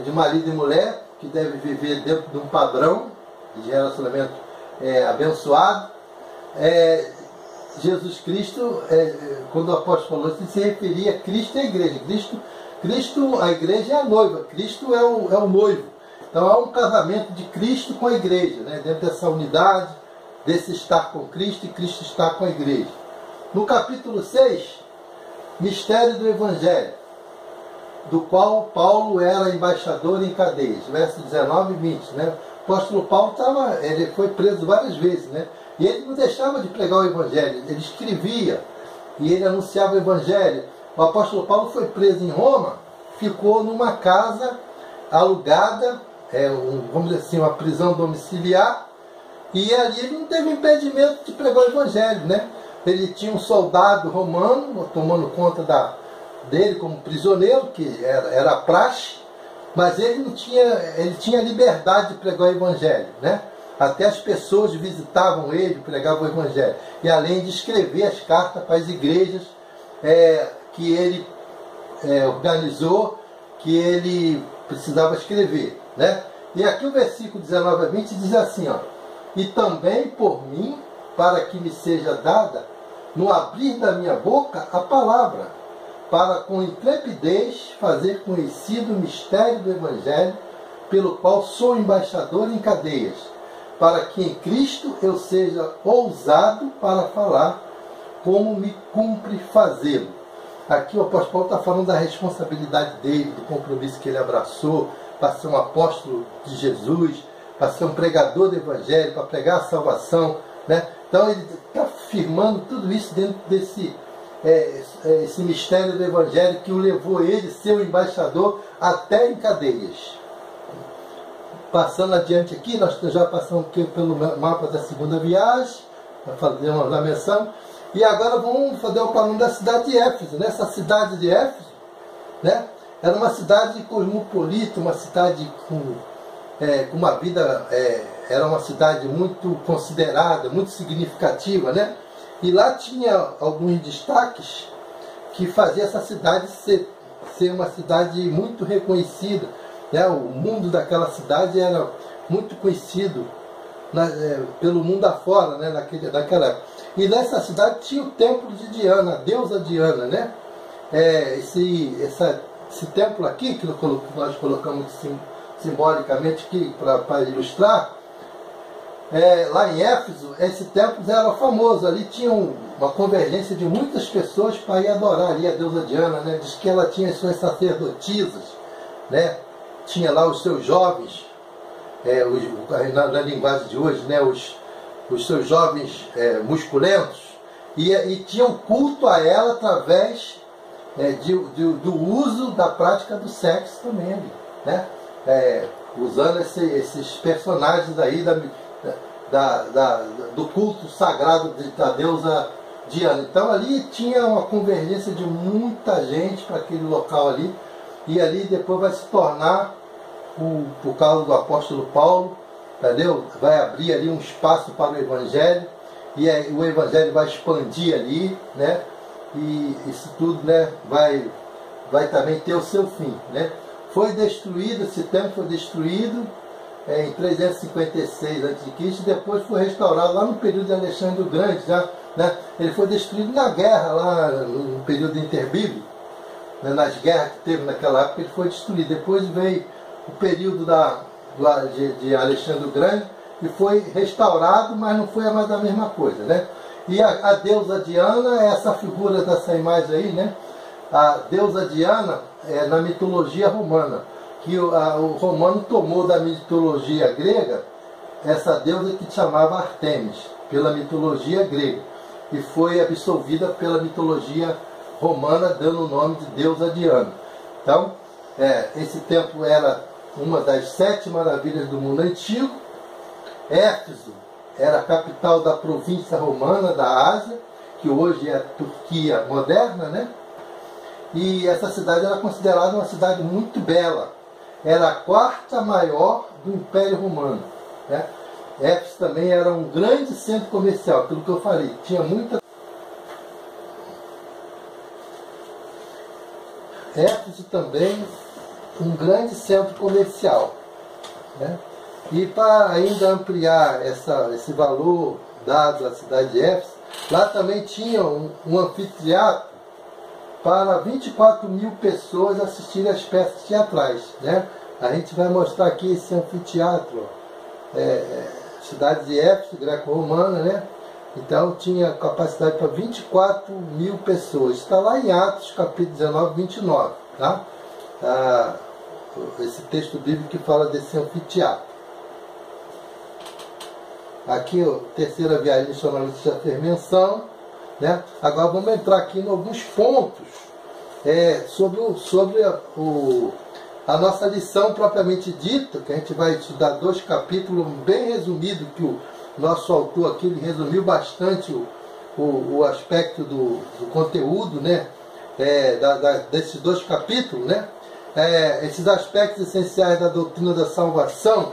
de marido e mulher, que deve viver dentro de um padrão de relacionamento abençoado. Jesus Cristo, quando o apóstolo falou, se referia a Cristo e a igreja. Cristo, a igreja é a noiva, Cristo é o noivo. Então há um casamento de Cristo com a igreja, né? Dentro dessa unidade, desse estar com Cristo e Cristo estar com a igreja. No capítulo 6, mistério do Evangelho, do qual Paulo era embaixador em cadeias, versos 19 e 20. Né? O apóstolo Paulo ele foi preso várias vezes, né? E ele não deixava de pregar o Evangelho, ele escrevia e ele anunciava o Evangelho. O apóstolo Paulo foi preso em Roma, ficou numa casa alugada, vamos dizer assim, uma prisão domiciliar, e ali ele não teve impedimento de pregar o Evangelho, né? Ele tinha um soldado romano tomando conta dele como prisioneiro, que era a praxe, mas ele tinha liberdade de pregar o Evangelho, né? Até as pessoas visitavam ele, pregavam o Evangelho, e além de escrever as cartas para as igrejas que ele organizou, que ele precisava escrever, né? E aqui o versículo 19 a 20 diz assim, ó: e também por mim, para que me seja dada, no abrir da minha boca, a palavra, para com intrepidez fazer conhecido o mistério do Evangelho, pelo qual sou embaixador em cadeias, para que em Cristo eu seja ousado para falar, como me cumpre fazê-lo. Aqui o apóstolo Paulo está falando da responsabilidade dele, do compromisso que ele abraçou para ser um apóstolo de Jesus, para ser um pregador do Evangelho, para pregar a salvação, né? Então ele está afirmando tudo isso dentro desse esse mistério do Evangelho que o levou ele a ser o embaixador até em cadeias. Passando adiante aqui, nós já passamos aqui pelo mapa da segunda viagem, fazemos a menção. E agora vamos fazer o plano da cidade de Éfeso. Nessa cidade de Éfeso, né, era uma cidade cosmopolita, uma cidade com uma vida, era uma cidade muito considerada, muito significativa, né? E lá tinha alguns destaques que faziam essa cidade ser ser uma cidade muito reconhecida, né? O mundo daquela cidade era muito conhecido pelo mundo afora, né? Naquela época. E nessa cidade tinha o templo de Diana, a deusa Diana, né? Esse templo aqui, que nós colocamos simbolicamente aqui para ilustrar, lá em Éfeso, esse templo era famoso. Ali tinha uma convergência de muitas pessoas para ir adorar ali a deusa Diana, né? Diz que ela tinha as suas sacerdotisas, né? Tinha lá os seus jovens, na linguagem de hoje, né? Os seus jovens musculentos, e tinham culto a ela através do uso da prática do sexo também ali, né? Usando esses personagens aí do culto sagrado da deusa Diana. Então ali tinha uma convergência de muita gente para aquele local ali, e ali depois vai se tornar, por causa do apóstolo Paulo, entendeu? Vai abrir ali um espaço para o Evangelho, e o Evangelho vai expandir ali, né? E isso tudo, né, vai também ter o seu fim, né? Foi destruído, esse templo foi destruído em 356 a.C., e depois foi restaurado lá no período de Alexandre o Grande, né? Ele foi destruído na guerra, lá no período interbíblico, né? Nas guerras que teve naquela época, ele foi destruído. Depois veio o período de Alexandre o Grande, e foi restaurado, mas não foi mais a mesma coisa, né? E a deusa Diana é essa figura dessa imagem aí, né? A deusa Diana na mitologia romana, que o romano tomou da mitologia grega essa deusa que chamava Artemis, pela mitologia grega, e foi absolvida pela mitologia romana, dando o nome de deusa Diana. Então, esse templo era uma das 7 maravilhas do mundo antigo. Éfeso era a capital da província romana da Ásia, que hoje é a Turquia moderna, né? E essa cidade era considerada uma cidade muito bela. Era a 4ª maior do Império Romano, né? Éfeso também era um grande centro comercial, aquilo que eu falei, tinha muita... Éfeso também um grande centro comercial, né? E para ainda ampliar esse valor dado à cidade de Éfeso, lá também tinha um anfiteatro para 24.000 pessoas assistirem às peças teatrais, né? A gente vai mostrar aqui esse anfiteatro, cidade de Éfeso, greco-romana, né? Então tinha capacidade para 24.000 pessoas. Está lá em Atos, capítulo 19, 29, tá? Esse texto bíblico que fala desse anfiteatro. Aqui, a terceira viagem missionária já fez menção, né? Agora vamos entrar aqui em alguns pontos sobre a nossa lição propriamente dita, que a gente vai estudar 2 capítulos bem resumidos, que o nosso autor aqui ele resumiu bastante o aspecto do conteúdo, né? Desses 2 capítulos, né? Esses aspectos essenciais da doutrina da salvação,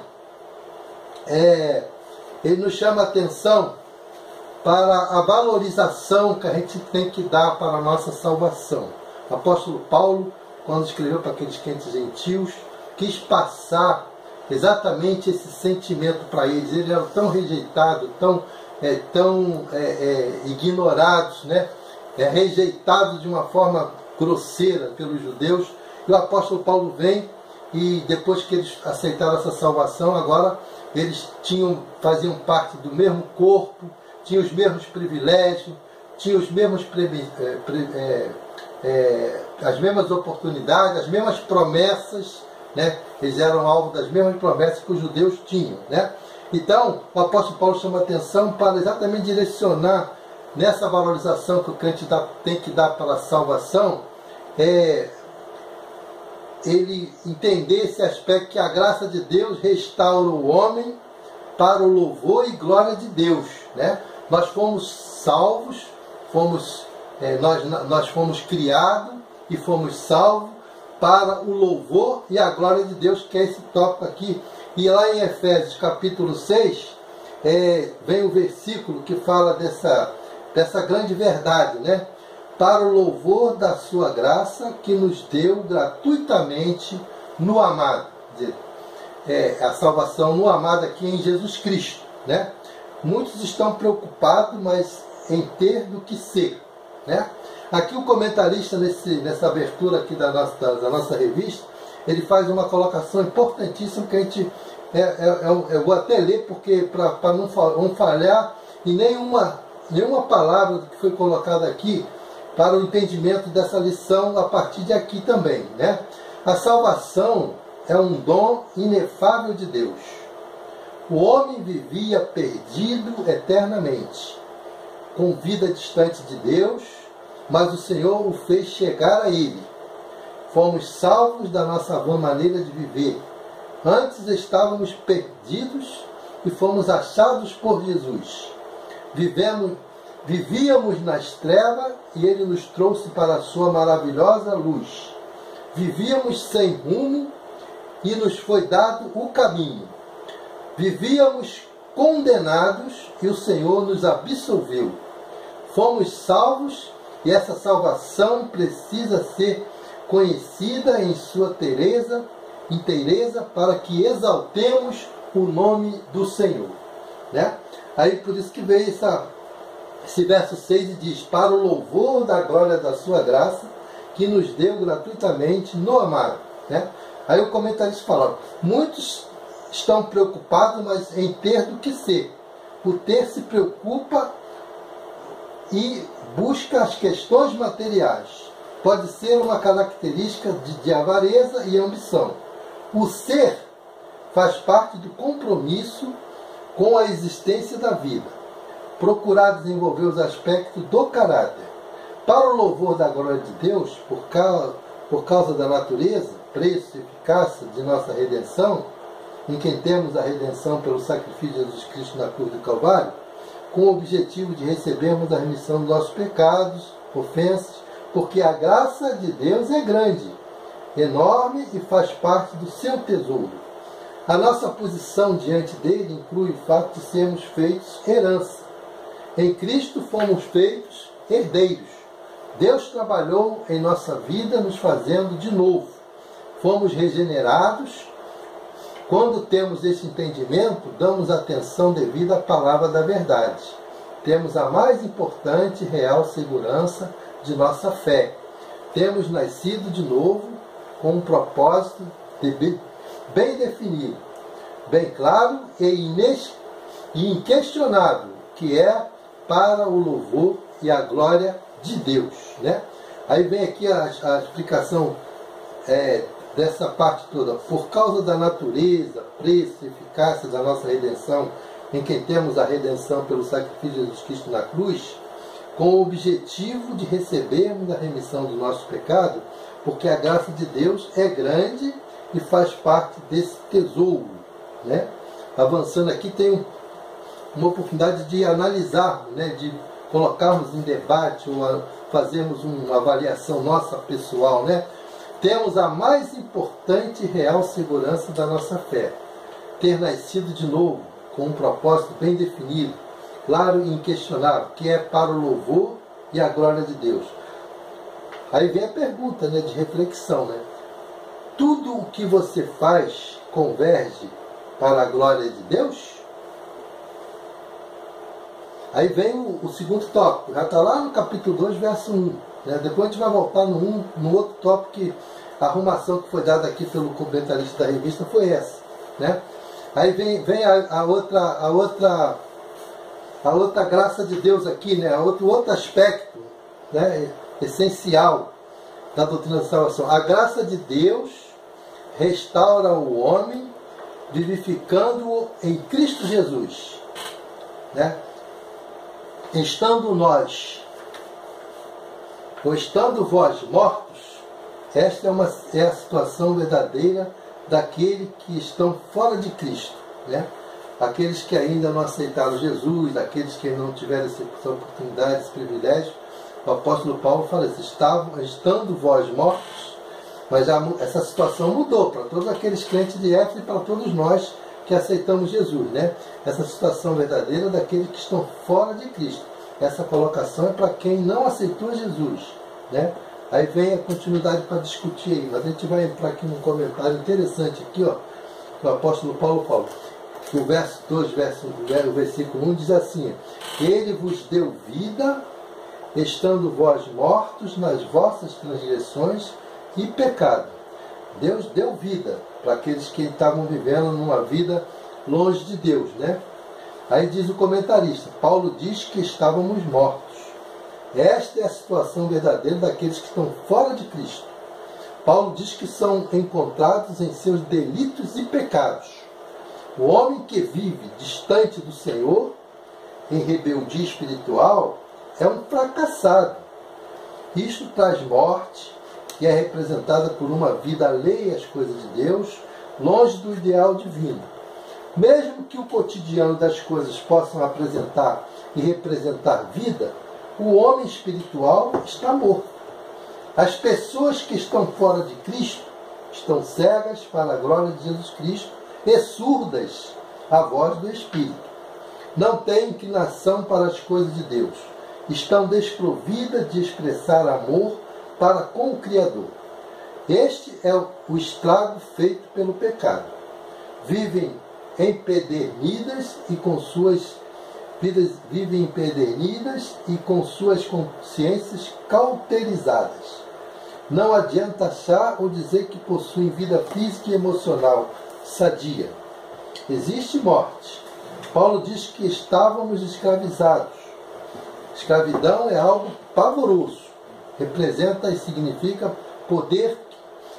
ele nos chama a atenção para a valorização que a gente tem que dar para a nossa salvação. O apóstolo Paulo, quando escreveu para aqueles crentes gentios, quis passar exatamente esse sentimento para eles. Eles eram tão rejeitados, tão ignorados, né? Rejeitados de uma forma grosseira pelos judeus. E o apóstolo Paulo vem, e depois que eles aceitaram essa salvação, agora eles faziam parte do mesmo corpo, tinham os mesmos privilégios, tinham os mesmos as mesmas oportunidades, as mesmas promessas, né? Eles eram alvo das mesmas promessas que os judeus tinham, né? Então, o apóstolo Paulo chama a atenção para exatamente direcionar nessa valorização que o crente tem que dar para a salvação, ele entender esse aspecto que a graça de Deus restaura o homem para o louvor e glória de Deus, né? Nós fomos salvos, nós fomos criados e fomos salvos para o louvor e a glória de Deus, que é esse tópico aqui. E lá em Efésios capítulo 6, vem o versículo que fala dessa grande verdade, né? para o louvor da sua graça que nos deu gratuitamente no amado. A salvação no amado aqui em Jesus Cristo, né? Muitos estão preocupados, mas em ter do que ser, né? Aqui o comentarista, nessa abertura aqui da nossa revista, ele faz uma colocação importantíssima que a gente, eu vou até ler, porque para não falhar em nenhuma palavra que foi colocada aqui para o entendimento dessa lição a partir de aqui também, né? A salvação é um dom inefável de Deus. O homem vivia perdido eternamente, com vida distante de Deus, mas o Senhor o fez chegar a Ele. Fomos salvos da nossa vã maneira de viver. Antes estávamos perdidos e fomos achados por Jesus. Vivíamos nas trevas e Ele nos trouxe para a sua maravilhosa luz. Vivíamos sem rumo e nos foi dado o caminho. Vivíamos condenados e o Senhor nos absolveu. Fomos salvos e essa salvação precisa ser conhecida em sua inteireza para que exaltemos o nome do Senhor, né? Aí por isso que veio esse verso 6 e diz: para o louvor da glória da sua graça que nos deu gratuitamente no amado, né? Aí o comentarista fala: muitos estão preocupados, mas em ter do que ser. O ter se preocupa e busca as questões materiais. Pode ser uma característica de avareza e ambição. O ser faz parte do compromisso com a existência da vida. Procurar desenvolver os aspectos do caráter. Para o louvor da glória de Deus, por causa da natureza, preço e eficácia de nossa redenção, em quem temos a redenção pelo sacrifício de Jesus Cristo na cruz do Calvário, com o objetivo de recebermos a remissão dos nossos pecados, ofensas, porque a graça de Deus é grande, enorme e faz parte do seu tesouro. A nossa posição diante dele inclui o fato de sermos feitos herança. Em Cristo fomos feitos herdeiros. Deus trabalhou em nossa vida nos fazendo de novo. Fomos regenerados. Quando temos esse entendimento, damos atenção devida à palavra da verdade. Temos a mais importante e real segurança de nossa fé. Temos nascido de novo com um propósito bem definido, bem claro e inquestionável, que é para o louvor e a glória de Deus, né? Aí vem aqui a explicação dessa parte toda. Por causa da natureza, preço e eficácia da nossa redenção, em quem temos a redenção pelo sacrifício de Jesus Cristo na cruz, com o objetivo de recebermos a remissão do nosso pecado, porque a graça de Deus é grande e faz parte desse tesouro, né? Avançando aqui, tem uma oportunidade de analisarmos, né? De colocarmos em debate ou fazermos uma avaliação nossa pessoal, né? Temos a mais importante e real segurança da nossa fé: ter nascido de novo, com um propósito bem definido, claro e inquestionável, que é para o louvor e a glória de Deus. Aí vem a pergunta, né, de reflexão, né? Tudo o que você faz converge para a glória de Deus? Aí vem o segundo tópico, já está lá no capítulo 2, verso 1. Né? Depois a gente vai voltar no outro tópico, que a arrumação que foi dada aqui pelo comentarista da revista foi essa, né? Aí vem a outra graça de Deus aqui, né? Outro aspecto, né? Essencial da doutrina da salvação. A graça de Deus restaura o homem, vivificando-o em Cristo Jesus, né? Estando vós mortos, esta é a situação verdadeira daqueles que estão fora de Cristo, né? Aqueles que ainda não aceitaram Jesus, aqueles que não tiveram essa oportunidade, esse privilégio. O apóstolo Paulo fala isso: estando vós mortos, mas essa situação mudou para todos aqueles crentes de Éfeso e para todos nós que aceitamos Jesus, né? Essa situação verdadeira daqueles que estão fora de Cristo. essa colocação é para quem não aceitou Jesus, né? Aí vem a continuidade para discutir aí, mas a gente vai entrar aqui num comentário interessante aqui, ó, do apóstolo Paulo fala. O verso 2, o versículo 1 diz assim: Ele vos deu vida, estando vós mortos nas vossas transgressões e pecado. Deus deu vida para aqueles que estavam vivendo numa vida longe de Deus, né? Aí diz o comentarista, Paulo diz que estávamos mortos. Esta é a situação verdadeira daqueles que estão fora de Cristo. Paulo diz que são encontrados em seus delitos e pecados. O homem que vive distante do Senhor, em rebeldia espiritual, é um fracassado. Isto traz morte e é representada por uma vida alheia às coisas de Deus, longe do ideal divino. Mesmo que o cotidiano das coisas possam apresentar e representar vida, o homem espiritual está morto. As pessoas que estão fora de Cristo estão cegas para a glória de Jesus Cristo e surdas à voz do Espírito. Não têm inclinação para as coisas de Deus. Estão desprovidas de expressar amor para com o Criador. Este é o estrago feito pelo pecado. Vivem empedernidas e com suas consciências cauterizadas. Não adianta achar ou dizer que possuem vida física e emocional sadia. Existe morte. Paulo diz que estávamos escravizados. Escravidão é algo pavoroso. Representa e significa poder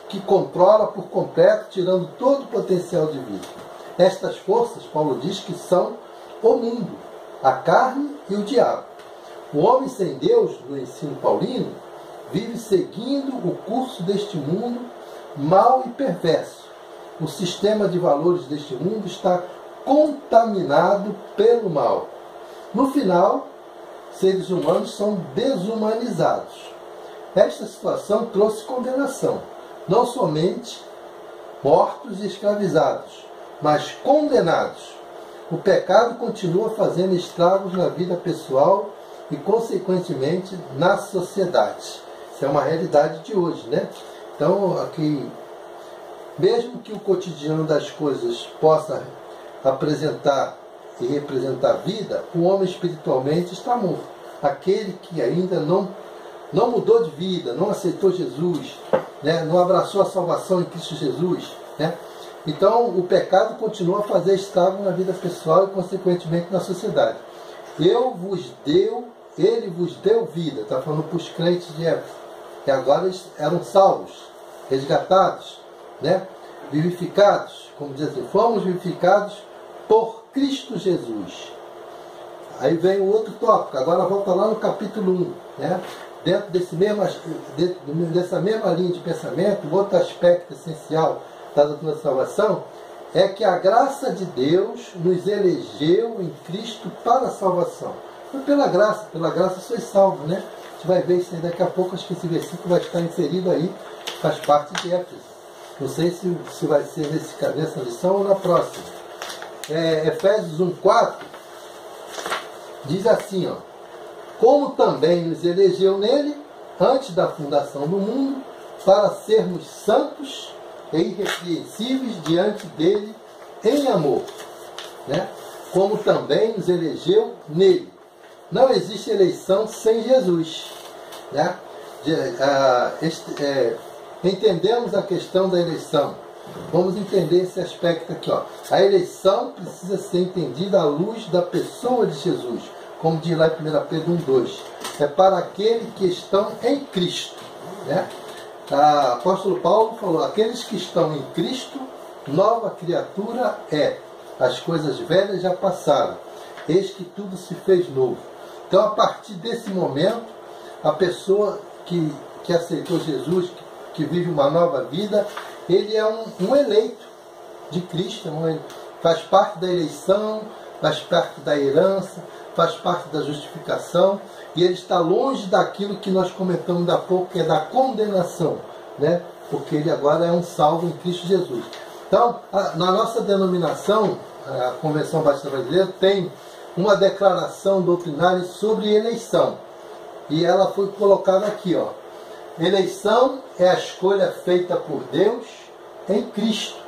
que controla por completo, tirando todo o potencial de vida. Estas forças, Paulo diz que são o mundo, a carne e o diabo. O homem sem Deus, no ensino paulino, vive seguindo o curso deste mundo mau e perverso. O sistema de valores deste mundo está contaminado pelo mal. No final, seres humanos são desumanizados. Esta situação trouxe condenação, não somente mortos e escravizados, mas condenados. O pecado continua fazendo estragos na vida pessoal e, consequentemente, na sociedade. Isso é uma realidade de hoje, né? Então, aqui, mesmo que o cotidiano das coisas possa apresentar e representar vida, o homem espiritualmente está morto. Aquele que ainda não mudou de vida, não aceitou Jesus, né? Não abraçou a salvação em Cristo Jesus, né? Então, o pecado continua a fazer estrago na vida pessoal e, consequentemente, na sociedade. Ele vos deu vida. Está falando para os crentes de Éfeso. E agora eles eram salvos, resgatados, né? Vivificados. Como diz assim, fomos vivificados por Cristo Jesus. Aí vem o outro tópico. Agora volta lá no capítulo 1. Né? Dentro dessa mesma linha de pensamento, o outro aspecto essencial da doutrina da salvação é que a graça de Deus nos elegeu em Cristo para a salvação. Foi pela graça sois salvos, né? A gente vai ver isso aí daqui a pouco, acho que esse versículo vai estar inserido aí, faz parte de Éfeso. Não sei se vai ser nessa lição ou na próxima. Efésios 1,4 diz assim, ó: como também nos elegeu nele, antes da fundação do mundo, para sermos santos e irrepreensíveis diante dele em amor, né? Como também nos elegeu nele. Não existe eleição sem Jesus, né? Entendemos a questão da eleição. Vamos entender esse aspecto aqui, ó. A eleição precisa ser entendida à luz da pessoa de Jesus, como diz lá em 1 Pedro 1,2. É para aqueles que estão em Cristo, né? O apóstolo Paulo falou: aqueles que estão em Cristo, nova criatura é. As coisas velhas já passaram, eis que tudo se fez novo. Então, a partir desse momento, a pessoa que aceitou Jesus, que vive uma nova vida, ele é um eleito de Cristo, faz parte da eleição, faz parte da herança, faz parte da justificação, e ele está longe daquilo que nós comentamos há pouco, que é da condenação, né? Porque ele agora é um salvo em Cristo Jesus. Então, na nossa denominação, a Convenção Batista Brasileira tem uma declaração doutrinária sobre eleição. E ela foi colocada aqui, ó. Eleição é a escolha feita por Deus em Cristo,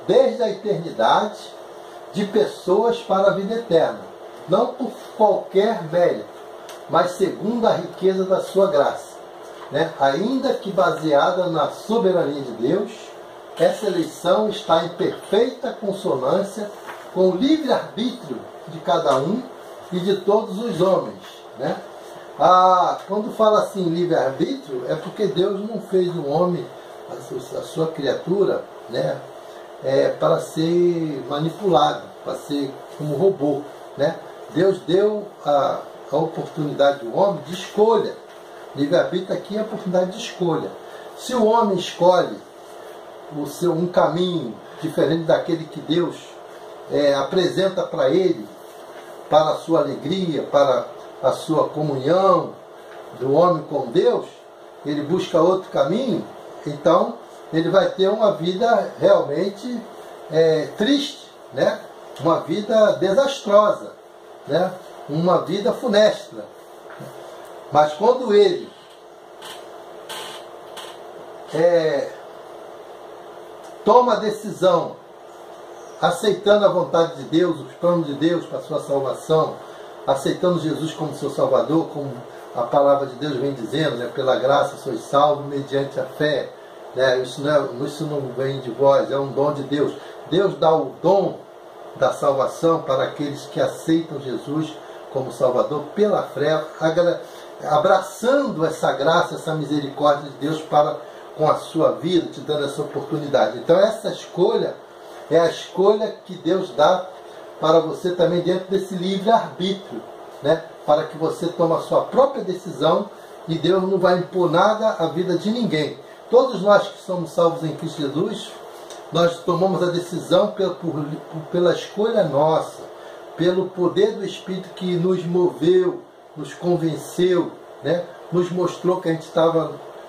desde a eternidade, de pessoas para a vida eterna, não por qualquer mérito, mas segundo a riqueza da sua graça, né? Ainda que baseada na soberania de Deus, essa eleição está em perfeita consonância com o livre-arbítrio de cada um e de todos os homens, né? Quando fala assim livre-arbítrio, é porque Deus não fez o homem, a sua criatura, né, para ser manipulado, para ser como robô, né? Deus deu a oportunidade do homem de escolha. Livre-arbítrio aqui é a oportunidade de escolha. Se o homem escolhe um caminho diferente daquele que Deus apresenta para ele, para a sua alegria, para a sua comunhão do homem com Deus, ele busca outro caminho, então ele vai ter uma vida realmente triste, né? Uma vida desastrosa, né? Uma vida funesta. Mas quando ele toma a decisão, aceitando a vontade de Deus, os planos de Deus para a sua salvação, aceitando Jesus como seu Salvador, como a palavra de Deus vem dizendo, né? Pela graça sois salvos mediante a fé, né? Isso não vem de vós, é um dom de Deus. Deus dá o dom da salvação para aqueles que aceitam Jesus como Salvador pela fé, abraçando essa graça, essa misericórdia de Deus para com a sua vida, te dando essa oportunidade. Então essa escolha é a escolha que Deus dá para você também dentro desse livre-arbítrio, né? Para que você tome a sua própria decisão e Deus não vai impor nada à vida de ninguém. Todos nós que somos salvos em Cristo Jesus, nós tomamos a decisão pela escolha nossa, pelo poder do Espírito que nos moveu, nos convenceu, né? Nos mostrou que a gente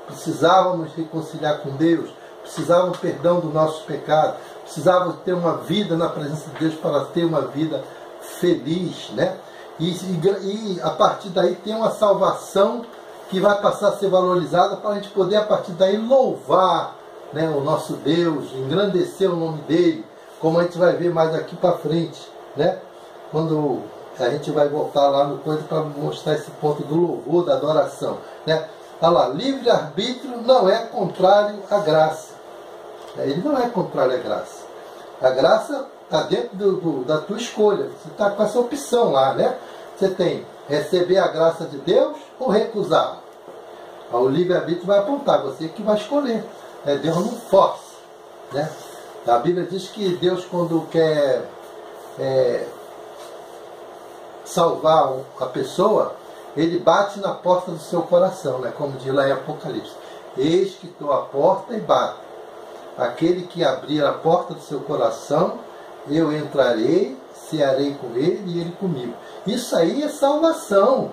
precisávamos reconciliar com Deus, precisávamos perdão do nosso pecado, precisávamos ter uma vida na presença de Deus para ter uma vida feliz, né? E a partir daí tem uma salvação que vai passar a ser valorizada para a gente poder a partir daí louvar, né, o nosso Deus, engrandecer o nome dele, como a gente vai ver mais aqui para frente, né? Quando a gente vai voltar lá no coisa para mostrar esse ponto do louvor, da adoração, né? Olha lá, livre-arbítrio não é contrário à graça. Ele não é contrário à graça. A graça está dentro da tua escolha. Você está com essa opção lá, né? Você tem receber a graça de Deus ou recusá-la. O livre-arbítrio vai apontar, você que vai escolher. Deus não força, né? A Bíblia diz que Deus, quando quer salvar a pessoa, ele bate na porta do seu coração, né? Como diz lá em Apocalipse. Eis que estou à porta e bato. Aquele que abrir a porta do seu coração, eu entrarei, cearei com ele e ele comigo. Isso aí é salvação.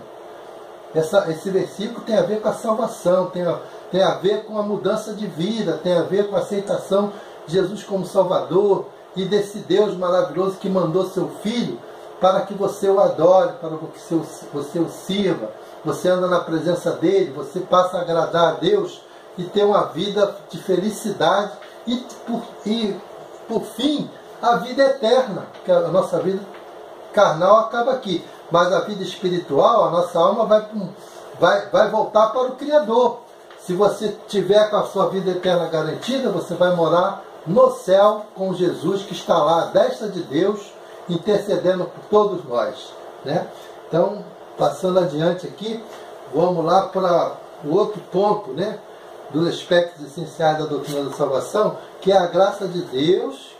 Esse versículo tem a ver com a salvação, tem a ver com a mudança de vida, tem a ver com a aceitação de Jesus como Salvador e desse Deus maravilhoso que mandou seu Filho para que você o adore, para que você o sirva, você anda na presença dele, você passa a agradar a Deus e ter uma vida de felicidade e por fim, a vida eterna, porque a nossa vida carnal acaba aqui, mas a vida espiritual, a nossa alma vai voltar para o Criador. Se você tiver com a sua vida eterna garantida, você vai morar no céu com Jesus que está lá à destra de Deus, intercedendo por todos nós, né? Então, passando adiante aqui, vamos lá para o outro ponto, né, dos aspectos essenciais da doutrina da salvação, que é a graça de Deus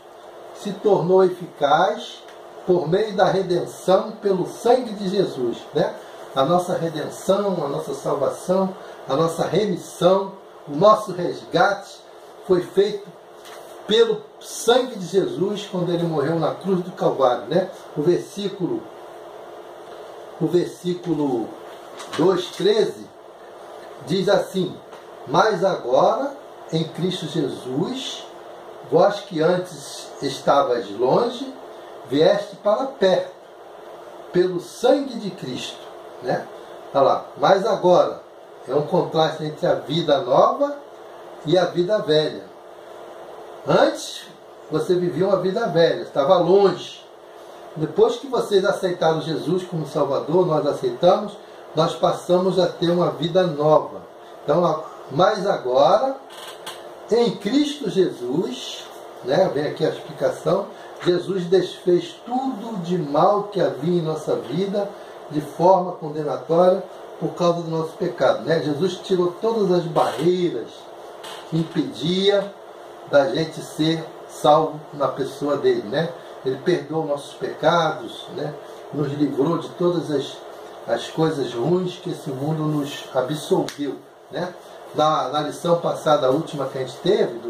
se tornou eficaz por meio da redenção pelo sangue de Jesus, né? A nossa redenção, a nossa salvação, a nossa remissão, o nosso resgate foi feito pelo sangue de Jesus quando ele morreu na cruz do Calvário, né? O versículo 2:13 diz assim: mas agora em Cristo Jesus, vós que antes estavais longe, vieste para perto. pelo sangue de Cristo, né? Olha lá, mas agora é um contraste entre a vida nova e a vida velha. Antes você vivia uma vida velha, estava longe. Depois que vocês aceitaram Jesus como Salvador, nós aceitamos, nós passamos a ter uma vida nova. Então, mas agora, em Cristo Jesus, né, vem aqui a explicação, Jesus desfez tudo de mal que havia em nossa vida de forma condenatória por causa do nosso pecado, né? Jesus tirou todas as barreiras que impedia da gente ser salvo na pessoa dele, né? Ele perdoou nossos pecados, né? Nos livrou de todas as coisas ruins que esse mundo nos absolveu, né? Na lição passada, a última que a gente teve,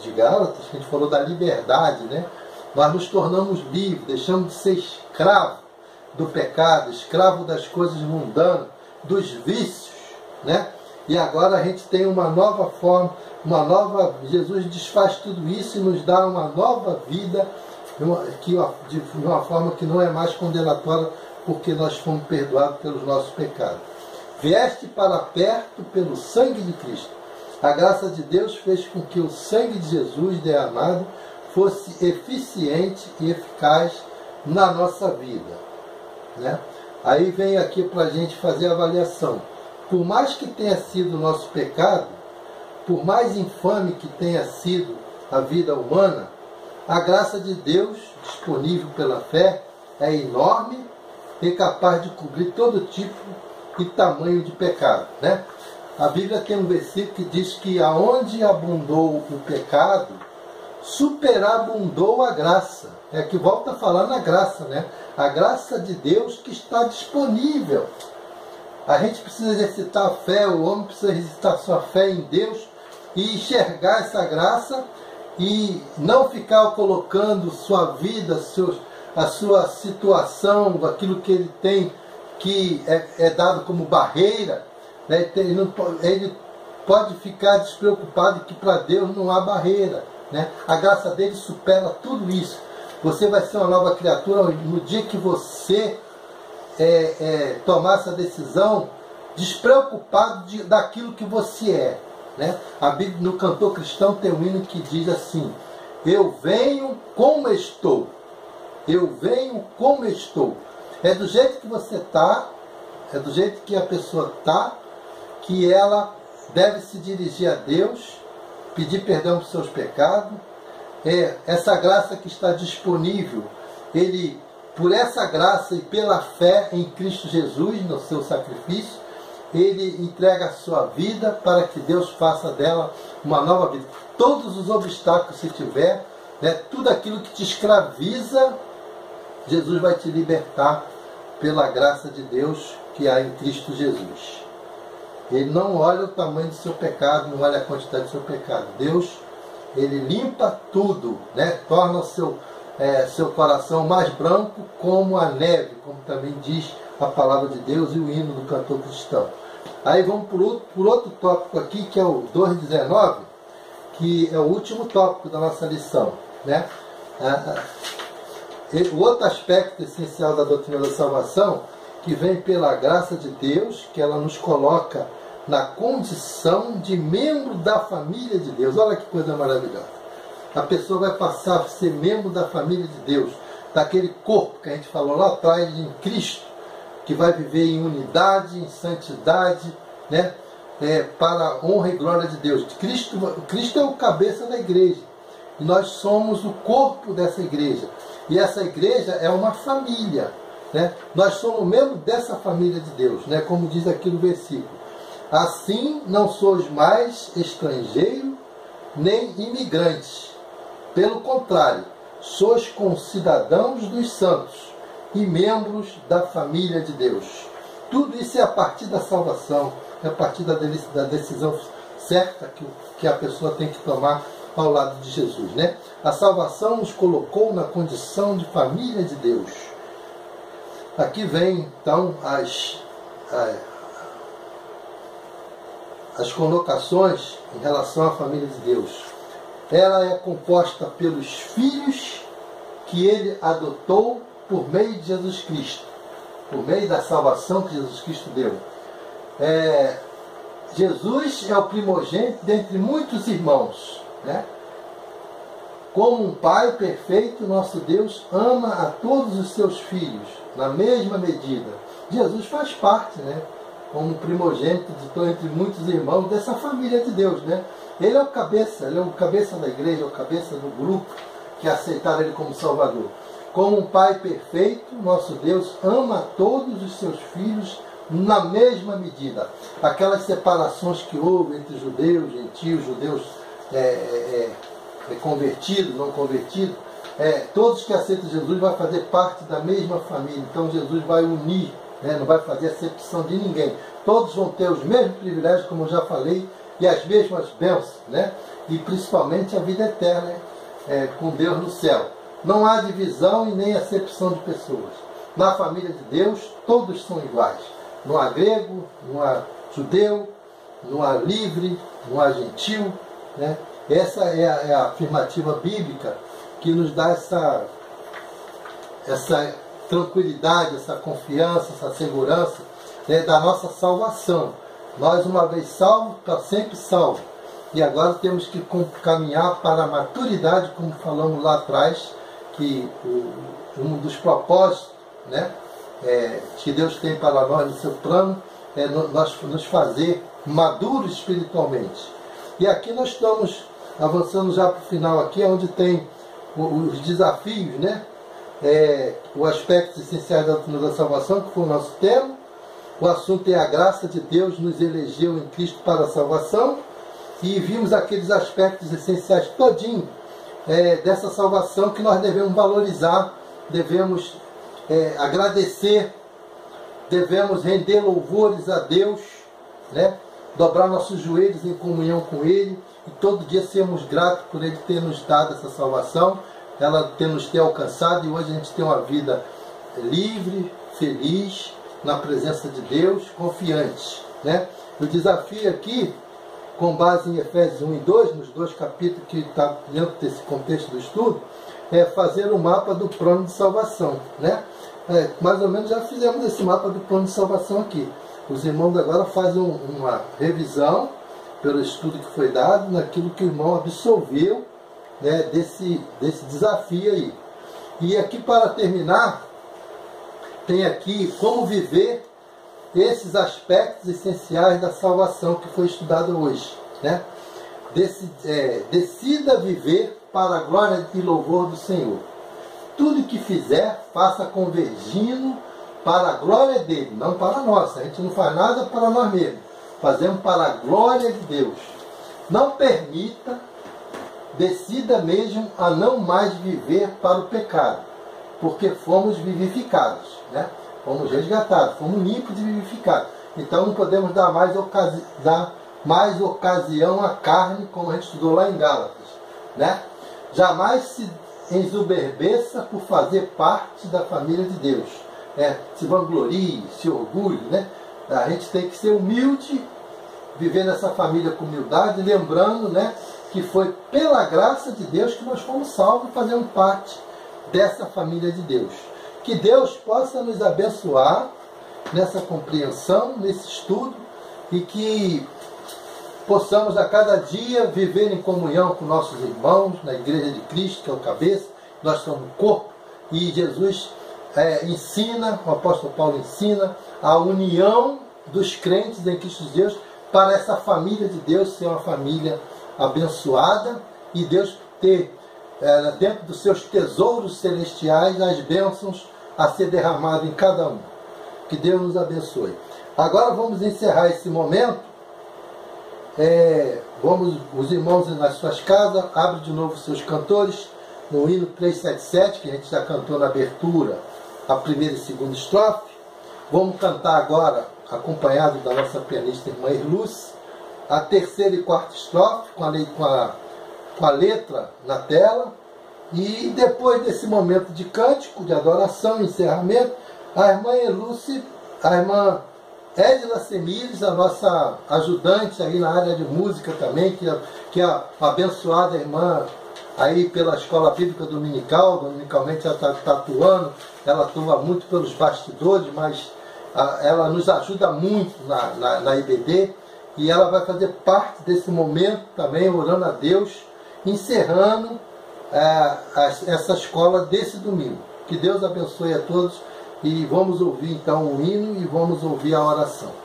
de Gálatas, a gente falou da liberdade, né? Nós nos tornamos livres, deixamos de ser escravo do pecado, escravo das coisas mundanas, dos vícios, né? E agora a gente tem uma nova forma, Jesus desfaz tudo isso e nos dá uma nova vida, de uma forma que não é mais condenatória, porque nós fomos perdoados pelos nossos pecados. Vieste para perto pelo sangue de Cristo. A graça de Deus fez com que o sangue de Jesus derramado fosse eficiente e eficaz na nossa vida, né? Aí vem aqui para a gente fazer a avaliação. Por mais que tenha sido o nosso pecado, por mais infame que tenha sido a vida humana, a graça de Deus, disponível pela fé, é enorme e capaz de cobrir todo tipo e tamanho de pecado, né? A Bíblia tem um versículo que diz que aonde abundou o pecado, superabundou a graça. É que volta a falar na graça, né? A graça de Deus que está disponível. A gente precisa exercitar a fé, o homem precisa exercitar sua fé em Deus e enxergar essa graça e não ficar colocando sua vida, a sua situação, aquilo que ele tem que é dado como barreira, né? Ele pode ficar despreocupado que para Deus não há barreira, né? A graça dele supera tudo isso. Você vai ser uma nova criatura no dia que você tomar essa decisão, despreocupado daquilo que você é, né? A Bíblia, no Cantor Cristão, tem um hino que diz assim: eu venho como estou, eu venho como estou. É do jeito que você está, é do jeito que a pessoa está, que ela deve se dirigir a Deus, pedir perdão por seus pecados. Essa graça que está disponível, ele, por essa graça e pela fé em Cristo Jesus, no seu sacrifício, ele entrega a sua vida para que Deus faça dela uma nova vida. Todos os obstáculos que tiver, né, tudo aquilo que te escraviza, Jesus vai te libertar pela graça de Deus que há em Cristo Jesus. Ele não olha o tamanho do seu pecado, não olha a quantidade do seu pecado. Deus, ele limpa tudo, né? Torna o seu coração mais branco como a neve, como também diz a palavra de Deus e o hino do Cantor Cristão. Aí vamos por outro tópico aqui, que é o 2,19, que é o último tópico da nossa lição, né? O outro aspecto essencial da doutrina da salvação, que vem pela graça de Deus, que ela nos coloca na condição de membro da família de Deus. Olha que coisa maravilhosa. A pessoa vai passar a ser membro da família de Deus, daquele corpo que a gente falou lá atrás, em Cristo, que vai viver em unidade, em santidade, né? Para a honra e glória de Deus. Cristo é o cabeça da igreja. E nós somos o corpo dessa igreja. E essa igreja é uma família, né? Nós somos membro dessa família de Deus, né? Como diz aqui no versículo. Assim não sois mais estrangeiro nem imigrantes. Pelo contrário, sois concidadãos dos santos e membros da família de Deus. Tudo isso é a partir da salvação, é a partir da decisão certa que a pessoa tem que tomar ao lado de Jesus, né? A salvação nos colocou na condição de família de Deus. Aqui vem então as colocações em relação à família de Deus. Ela é composta pelos filhos que ele adotou por meio de Jesus Cristo. por meio da salvação que Jesus Cristo deu. Jesus é o primogênito dentre muitos irmãos, né? Como um pai perfeito, nosso Deus ama a todos os seus filhos, na mesma medida. Jesus faz parte, né? Como primogênito entre muitos irmãos dessa família de Deus, né? Ele é o cabeça da igreja, é o cabeça do grupo que aceitaram ele como Salvador. Como um pai perfeito, nosso Deus ama a todos os seus filhos na mesma medida. Aquelas separações que houve entre judeus, gentios, judeus convertidos, não convertidos, todos que aceitam Jesus vão fazer parte da mesma família. Então Jesus vai unir, né? Não vai fazer acepção de ninguém. Todos vão ter os mesmos privilégios, como eu já falei, e as mesmas bênçãos, né? E principalmente a vida eterna com Deus no céu. Não há divisão e nem acepção de pessoas. Na família de Deus, todos são iguais. Não há grego, não há judeu, não há livre, não há gentil, né? Essa é a afirmativa bíblica que nos dá essa tranquilidade, essa confiança, essa segurança, né, da nossa salvação. Nós, uma vez salvos, para sempre salvos. E agora temos que caminhar para a maturidade, como falamos lá atrás, que um dos propósitos, né, que Deus tem para nós no seu plano é nos fazer maduros espiritualmente. E aqui nós estamos avançando já para o final aqui, onde tem os desafios, né? Os aspectos essenciais da doutrina da salvação, que foi o nosso tema. O assunto é a graça de Deus nos elegeu em Cristo para a salvação. E vimos aqueles aspectos essenciais todinho dessa salvação que nós devemos valorizar, devemos agradecer, devemos render louvores a Deus, né? Dobrar nossos joelhos em comunhão com Ele e todo dia sermos gratos por Ele ter nos dado essa salvação, ela ter nos alcançado, e hoje a gente tem uma vida livre, feliz, na presença de Deus, confiante, né? O desafio aqui, com base em Efésios 1 e 2, nos dois capítulos que está dentro desse contexto do estudo, é fazer um mapa do plano de salvação, né? Mais ou menos já fizemos esse mapa do plano de salvação aqui. Os irmãos agora fazem uma revisão pelo estudo que foi dado, naquilo que o irmão absorveu, né, desse desafio aí. E aqui, para terminar, tem aqui como viver esses aspectos essenciais da salvação que foi estudado hoje, né? Decida viver para a glória e louvor do Senhor. Tudo que fizer, faça convergindo para a glória dele, não para a nossa. A gente não faz nada para nós mesmos, fazemos para a glória de Deus. Não permita, decida mesmo a não mais viver para o pecado, porque fomos vivificados, né? Fomos resgatados, fomos limpos e vivificados. Então não podemos dar mais ocasião à carne, como a gente estudou lá em Gálatas, né? Jamais se ensoberbeça por fazer parte da família de Deus. Se vanglorie, se orgulhe, né? A gente tem que ser humilde, viver nessa família com humildade, lembrando, né, que foi pela graça de Deus que nós fomos salvos e fazemos parte dessa família de Deus. Que Deus possa nos abençoar nessa compreensão, nesse estudo, e que possamos a cada dia viver em comunhão com nossos irmãos, na Igreja de Cristo, que é o cabeça, nós somos o corpo, e Jesus ensina, o apóstolo Paulo ensina, a união dos crentes em Cristo Deus, para essa família de Deus ser uma família abençoada, e Deus ter dentro dos seus tesouros celestiais as bênçãos a ser derramado em cada um. Que Deus nos abençoe. Agora vamos encerrar esse momento. Os irmãos nas suas casas, abrem de novo seus cantores no hino 377, que a gente já cantou na abertura, a primeira e segunda estrofe. Vamos cantar agora, acompanhado da nossa pianista irmã Irluce, a terceira e quarta estrofe, com a letra na tela. E depois desse momento de cântico, de adoração e encerramento, a irmã Irluce, a irmã Edila Semires, a nossa ajudante aí na área de música também, que é a abençoada irmã aí pela Escola Bíblica Dominical, dominicalmente ela está atuando, ela atua muito pelos bastidores, mas ela nos ajuda muito na IBD, e ela vai fazer parte desse momento também, orando a Deus, encerrando essa escola desse domingo. Que Deus abençoe a todos, e vamos ouvir então o hino e vamos ouvir a oração.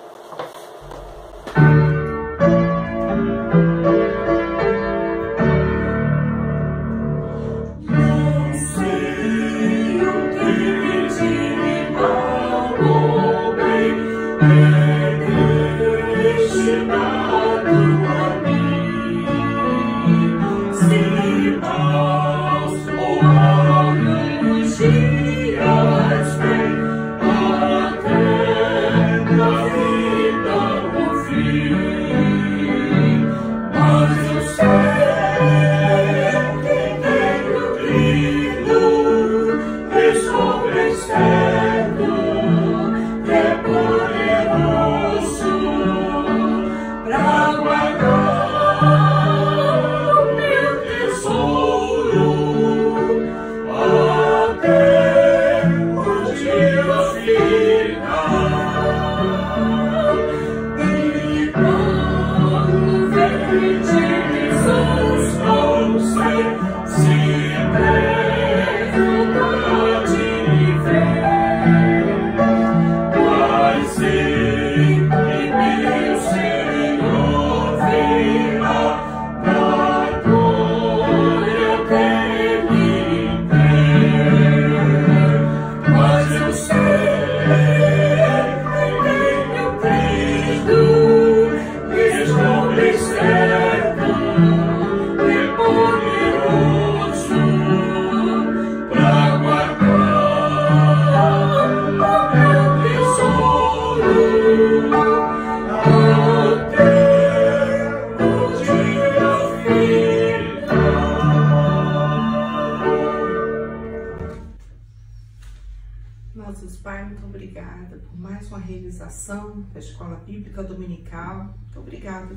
Nossos pais, muito obrigada por mais uma realização da Escola Bíblica Dominical. Muito obrigada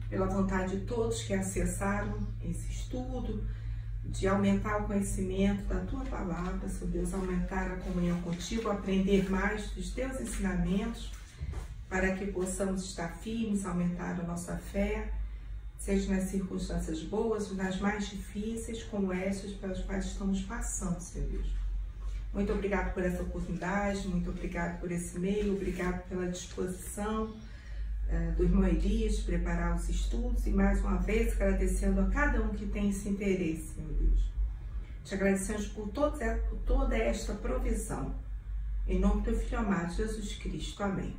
pela vontade de todos que acessaram esse estudo, de aumentar o conhecimento da Tua Palavra, Senhor Deus, aumentar a comunhão contigo, aprender mais dos Teus ensinamentos, para que possamos estar firmes, aumentar a nossa fé, seja nas circunstâncias boas ou nas mais difíceis, como essas pelas quais estamos passando, Senhor Deus. Muito obrigado por essa oportunidade, muito obrigado por esse meio, obrigado pela disposição do irmão Elias de preparar os estudos, e mais uma vez agradecendo a cada um que tem esse interesse, Senhor Deus. Te agradecemos por toda esta provisão. Em nome do Teu Filho amado, Jesus Cristo. Amém.